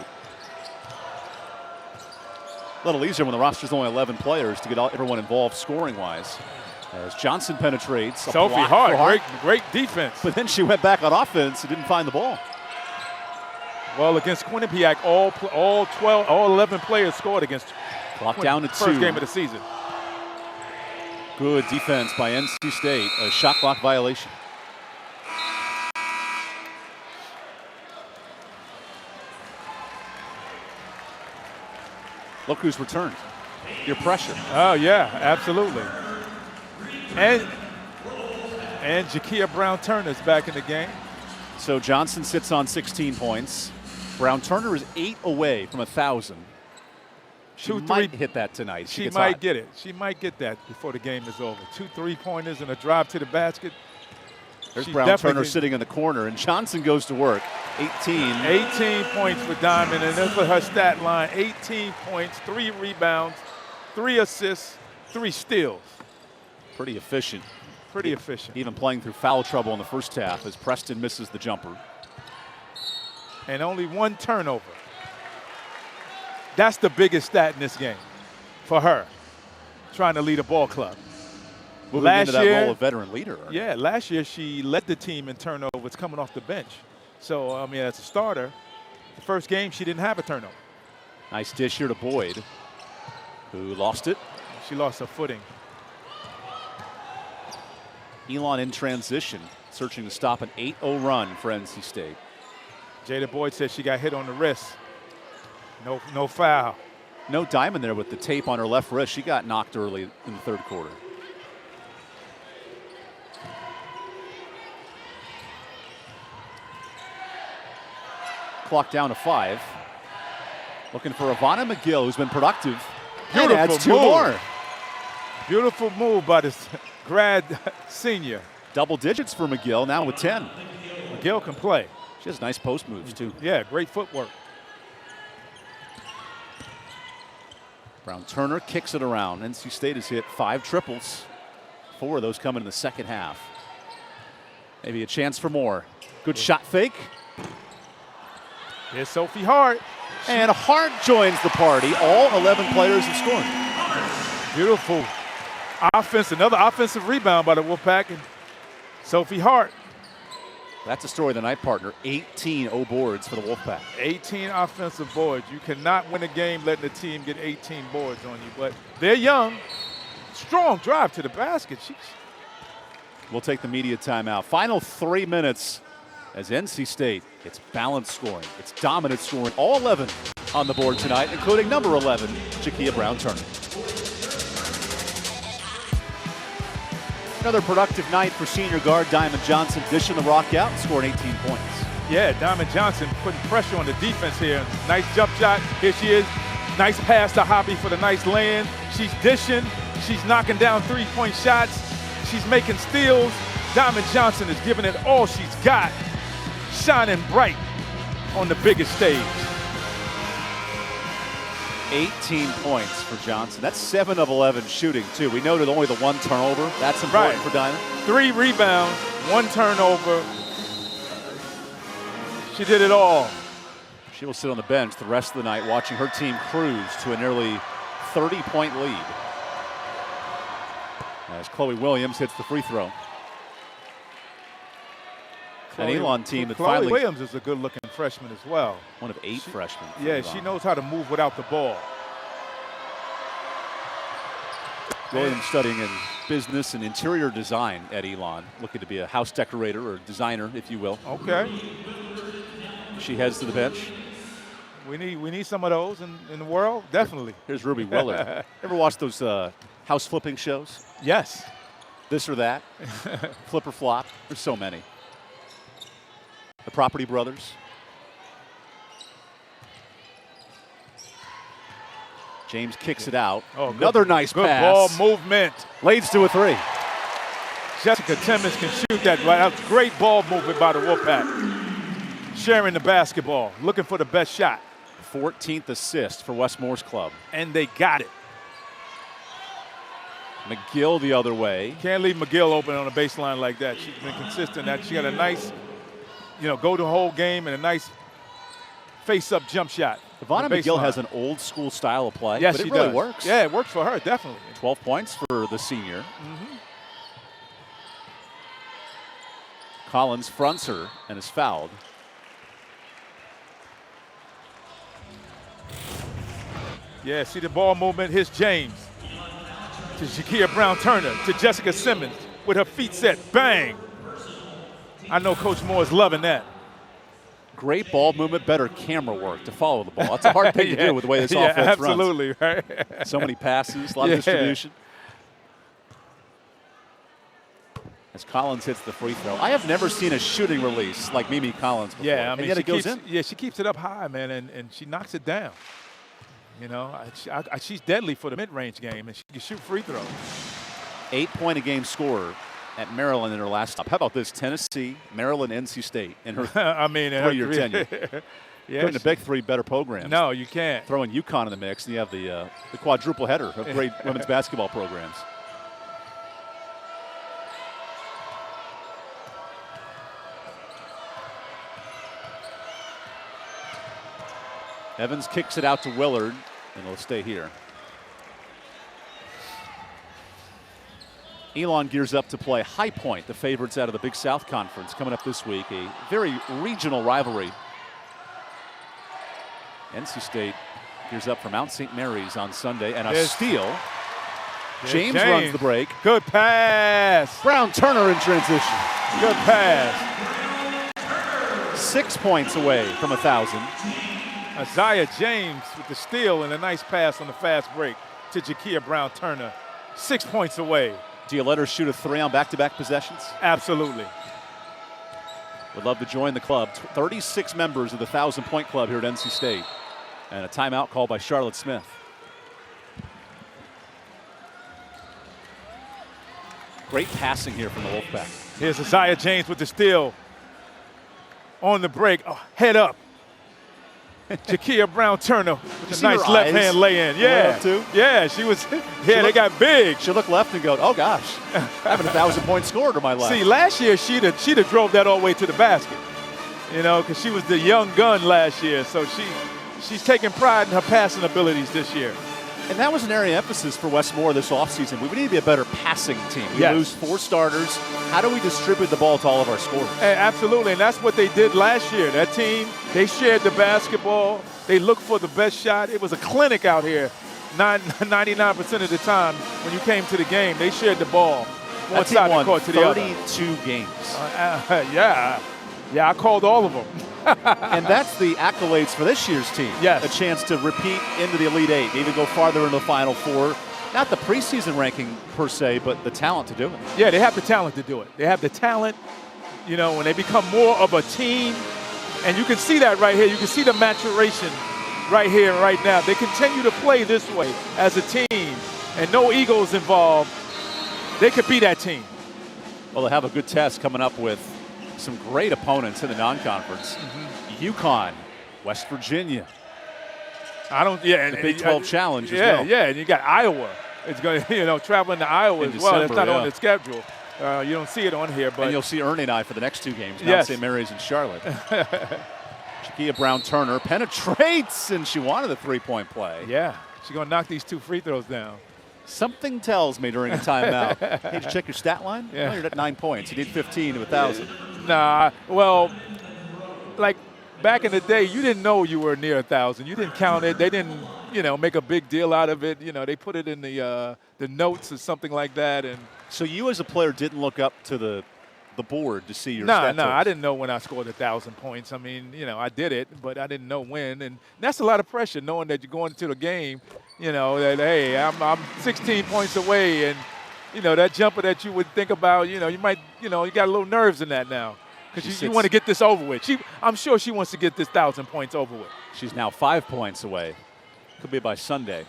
A little easier when the roster's only 11 players to get everyone involved scoring-wise. As Johnson penetrates. Sophie Hart, great defense. But then she went back on offense and didn't find the ball. Well, against Quinnipiac, all 11 players scored against Clock down to 2. First game of the season. Good defense by NC State. A shot clock violation. Look who's returned. Your pressure. Oh, yeah, absolutely. And Jakia Brown-Turner's back in the game. So Johnson sits on 16 points. Brown-Turner is 8 away from 1,000. She might hit that tonight. She might get it. She might get that before the game is over. 2 3-pointers and a drive to the basket. There's Brown-Turner sitting in the corner, and Johnson goes to work. 18 points for Diamond, and that's her stat line. 18 points, 3 rebounds, 3 assists, 3 steals. Pretty efficient. Pretty efficient. Even playing through foul trouble in the first half as Preston misses the jumper. And only one turnover. That's the biggest stat in this game for her, trying to lead a ball club. Moving into that role of veteran leader. Yeah, last year she led the team in turnovers coming off the bench. So, I mean, as a starter, the first game she didn't have a turnover. Nice dish here to Boyd, who lost it. She lost her footing. Elon in transition, searching to stop an 8-0 run for NC State. Jada Boyd said she got hit on the wrist. No foul. No diamond there with the tape on her left wrist. She got knocked early in the third quarter. Clock down to 5. Looking for Ivana McGill, who's been productive. And adds 2 more. Beautiful move by this grad senior. Double digits for McGill, now with 10. McGill can play. She has nice post moves, too. Yeah, great footwork. Brown Turner kicks it around. NC State has hit 5 triples. 4 of those coming in the second half. Maybe a chance for more. Good shot fake. Here's Sophie Hart. And Hart joins the party. All 11 players have scored. Beautiful offense. Another offensive rebound by the Wolfpack. And Sophie Hart. That's a story of the night, partner. 18 O boards for the Wolfpack. 18 offensive boards. You cannot win a game letting the team get 18 boards on you. But they're young. Strong drive to the basket. We'll take the media timeout. Final 3 minutes as NC State gets balanced scoring. It's dominant scoring. All 11 on the board tonight, including number 11, Jakia Brown-Turner. Another productive night for senior guard Diamond Johnson, dishing the rock out and scoring 18 points. Yeah, Diamond Johnson putting pressure on the defense here. Nice jump shot. Here she is. Nice pass to Hobby for the nice land. She's dishing. She's knocking down three-point shots. She's making steals. Diamond Johnson is giving it all she's got. Shining bright on the biggest stage. 18 points for Johnson. That's 7 of 11 shooting, too. We noted only the 1 turnover. That's important for Diamond. 3 rebounds, 1 turnover. She did it all. She will sit on the bench the rest of the night watching her team cruise to a nearly 30-point lead. As Chloe Williams hits the free throw. An Elon team that Chloe Williams is a good-looking freshman as well. One of 8 freshmen. Yeah, she knows how to move without the ball. Williams studying in business and interior design at Elon, looking to be a house decorator or designer, if you will. Okay. She heads to the bench. We need some of those in the world, definitely. Here's Ruby Willard. Ever watch those house flipping shows? Yes. This or that, flip or flop. There's so many. The Property Brothers. James kicks it out. Oh, another nice good pass. Ball movement. Leads to a 3. Jessica Timmons can shoot that right. That's great ball movement by the Wolfpack. Sharing the basketball, looking for the best shot. 14th assist for Westmore's club. And they got it. McGill the other way. Can't leave McGill open on a baseline like that. She's been consistent. That she got a nice, go the whole game and a nice face-up jump shot. Ivana McGill has an old school style of play, yes, but it she really does. works. Yeah, it works for her, definitely. 12 points for the senior. Collins fronts her and is fouled. Yeah, see the ball movement. Here's James to Jakia Brown-Turner to Jessica Simmons with her feet set. Bang! I know Coach Moore is loving that. Great ball movement, better camera work to follow the ball. That's a hard thing to do with the way this offense absolutely, runs. right? So many passes, a lot of distribution. As Collins hits the free throw. I have never seen a shooting release like Mimi Collins before. Yeah, I mean, and yet it goes in. Yeah, she keeps it up high, man, and she knocks it down. She's deadly for the mid-range game, and she can shoot free throws. 8-point-a-game scorer at Maryland in her last stop. How about this? Tennessee, Maryland, NC State in her 3-year tenure. Yeah, couldn't have picked 3 better programs. No, you can't. Throwing UConn in the mix, and you have the quadruple header of great women's basketball programs. Evans kicks it out to Willard, and it'll stay here. Elon gears up to play High Point, the favorites out of the Big South Conference, coming up this week. A very regional rivalry. NC State gears up for Mount St. Mary's on Sunday, and a steal. James runs the break. Good pass. Brown Turner in transition. Good pass. 6 points away from 1,000. Isaiah James with the steal and a nice pass on the fast break to Jakia Brown Turner. 6 points away. Do you let her shoot a 3 on back-to-back possessions? Absolutely. Would love to join the club. 36 members of the 1,000-point club here at NC State. And a timeout called by Charlotte Smith. Great passing here from the Wolfpack. Here's Isaiah James with the steal. On the break, head up. Jakia Brown Turner with a nice left-hand lay-in. Yeah, yeah, she was. Yeah, they got big. She looked left and go, oh gosh, I have a 1,000-point scorer to my left. See, last year she'd have drove that all the way to the basket, you know, because she was the young gun last year. So she's taking pride in her passing abilities this year. And that was an area of emphasis for Westmore this offseason. We need to be a better passing team. We lose 4 starters. How do we distribute the ball to all of our scorers? Absolutely, and that's what they did last year. That team, they shared the basketball. They looked for the best shot. It was a clinic out here 99% of the time when you came to the game. They shared the ball. One side of the court to the other. 32 games. Yeah, I called all of them. And that's the accolades for this year's team. Yes. A chance to repeat into the Elite Eight, even go farther into the Final Four. Not the preseason ranking per se, but the talent to do it. Yeah, they have the talent to do it. They have the talent, you know, when they become more of a team. And you can see that right here. You can see the maturation right here and right now. They continue to play this way as a team and no egos involved. They could be that team. Well, they have a good test coming up with some great opponents in the non-conference. UConn, West Virginia. And the Big 12 Challenge as well. Yeah, and you got Iowa. It's going to, traveling to Iowa in as well. December, That's not on the schedule. You don't see it on here, but and you'll see Ernie and I for the next 2 games. Mount St. Mary's and Charlotte. Jakia Brown Turner penetrates, and she wanted a 3-point play. Yeah, she's going to knock these 2 free throws down. Something tells me during a timeout. Hey, did you check your stat line? Yeah. Well, you're at 9 points. You need 15 to 1,000. Nah, well, like back in the day, you didn't know you were near 1,000. You didn't count it. They didn't, make a big deal out of it. They put it in the notes or something like that. And so you as a player didn't look up to the board to see your stat No, totals. I didn't know when I scored 1,000 points. I mean, I did it, but I didn't know when. And that's a lot of pressure, knowing that you're going into the game, that, hey, I'm 16 points away. And, that jumper that you would think about, you might, you got a little nerves in that now. Because you want to get this over with. I'm sure she wants to get this 1,000 points over with. She's now 5 points away. Could be by Sunday.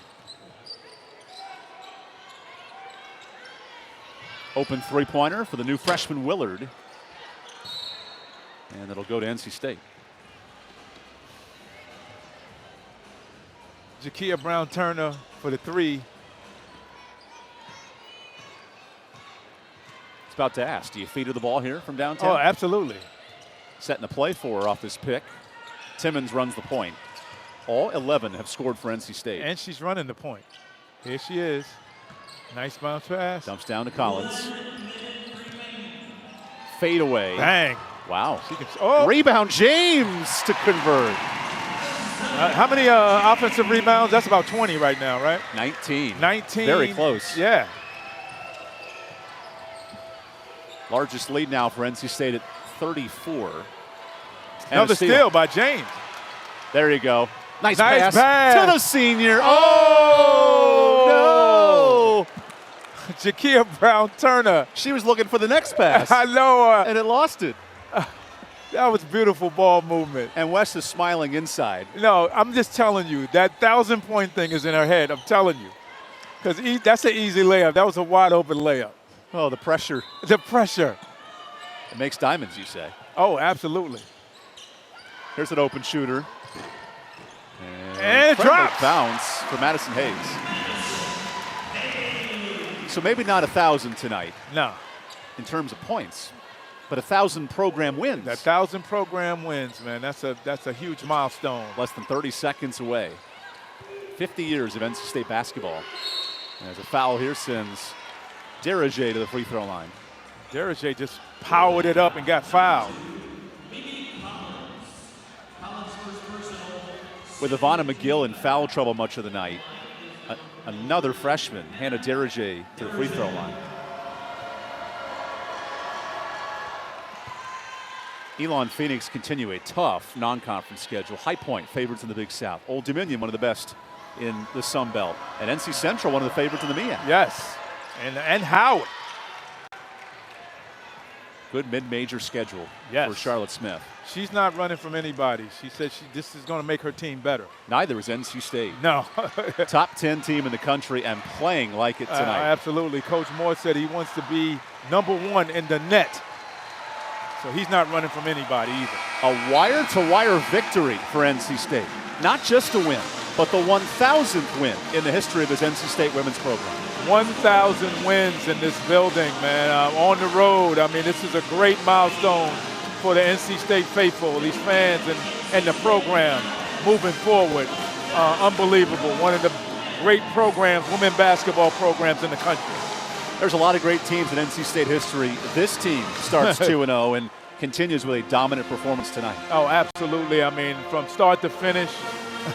Open 3-pointer for the new freshman Willard. And it'll go to NC State. Jakia Brown Turner for the 3. About to ask, do you feed her the ball here from downtown? Oh, absolutely. Setting the play for her off this pick. Timmons runs the point. All 11 have scored for NC State. And she's running the point. Here she is. Nice bounce pass. Dumps down to Collins. Fade away. Bang. Wow. Oh. Rebound, James to convert. How many offensive rebounds? That's about 20 right now, right? 19. Very close. Yeah. Largest lead now for NC State at 34. Another steal by James. There you go. Nice pass to the senior. Oh, no. Jakia Brown Turner. She was looking for the next pass. I know. And it lost it. That was beautiful ball movement. And West is smiling inside. No, I'm just telling you, that 1,000-point thing is in her head. I'm telling you. Because that's an easy layup. That was a wide open layup. Oh, the pressure. The pressure. It makes diamonds, you say. Oh, absolutely. Here's an open shooter. And it drops. Bounce for Madison Hayes. So maybe not 1,000 tonight. No. In terms of points. but 1,000 program wins. 1,000 program wins, man. That's a huge milestone. Less than 30 seconds away. 50 years of NC State basketball. And as a foul here sends Derringer to the free throw line. Derringer just powered it up and got fouled. With Ivana McGill in foul trouble much of the night, another freshman, Hannah Derringer, to the free throw line. Elon Phoenix continue a tough non-conference schedule. High Point, favorites in the Big South. Old Dominion, one of the best in the Sun Belt. And NC Central, one of the favorites in the MEAC. Yes, and Howard. Good mid-major schedule Yes. for Charlotte Smith. She's not running from anybody. She said this is going to make her team better. Neither is NC State. No. Top 10 team in the country and playing like it tonight. Absolutely. Coach Moore said he wants to be #1 in the net. So he's not running from anybody either. A wire-to-wire victory for NC State. Not just a win, but the 1,000th win in the history of his NC State women's program. 1,000 wins in this building, man. On the road. I mean, this is a great milestone for the NC State faithful, these fans and the program moving forward. Unbelievable. One of the great programs, women basketball programs in the country. There's a lot of great teams in NC State history. This team starts 2-0 and continues with a dominant performance tonight. Oh, absolutely. I mean, from start to finish,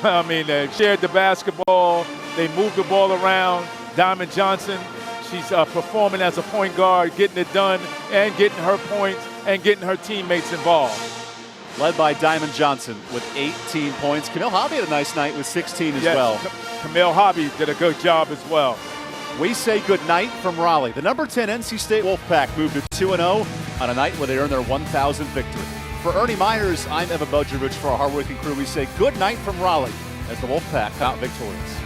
I mean, they shared the basketball. They moved the ball around. Diamond Johnson, she's performing as a point guard, getting it done and getting her points and getting her teammates involved. Led by Diamond Johnson with 18 points. Camille Hobby had a nice night with 16 as well. Camille Hobby did a good job as well. We say good night from Raleigh. The number 10 NC State Wolfpack moved to 2-0 on a night where they earned their 1,000th victory. For Ernie Myers, I'm Evan Budrovich. For our hardworking crew, we say good night from Raleigh as the Wolfpack out victorious.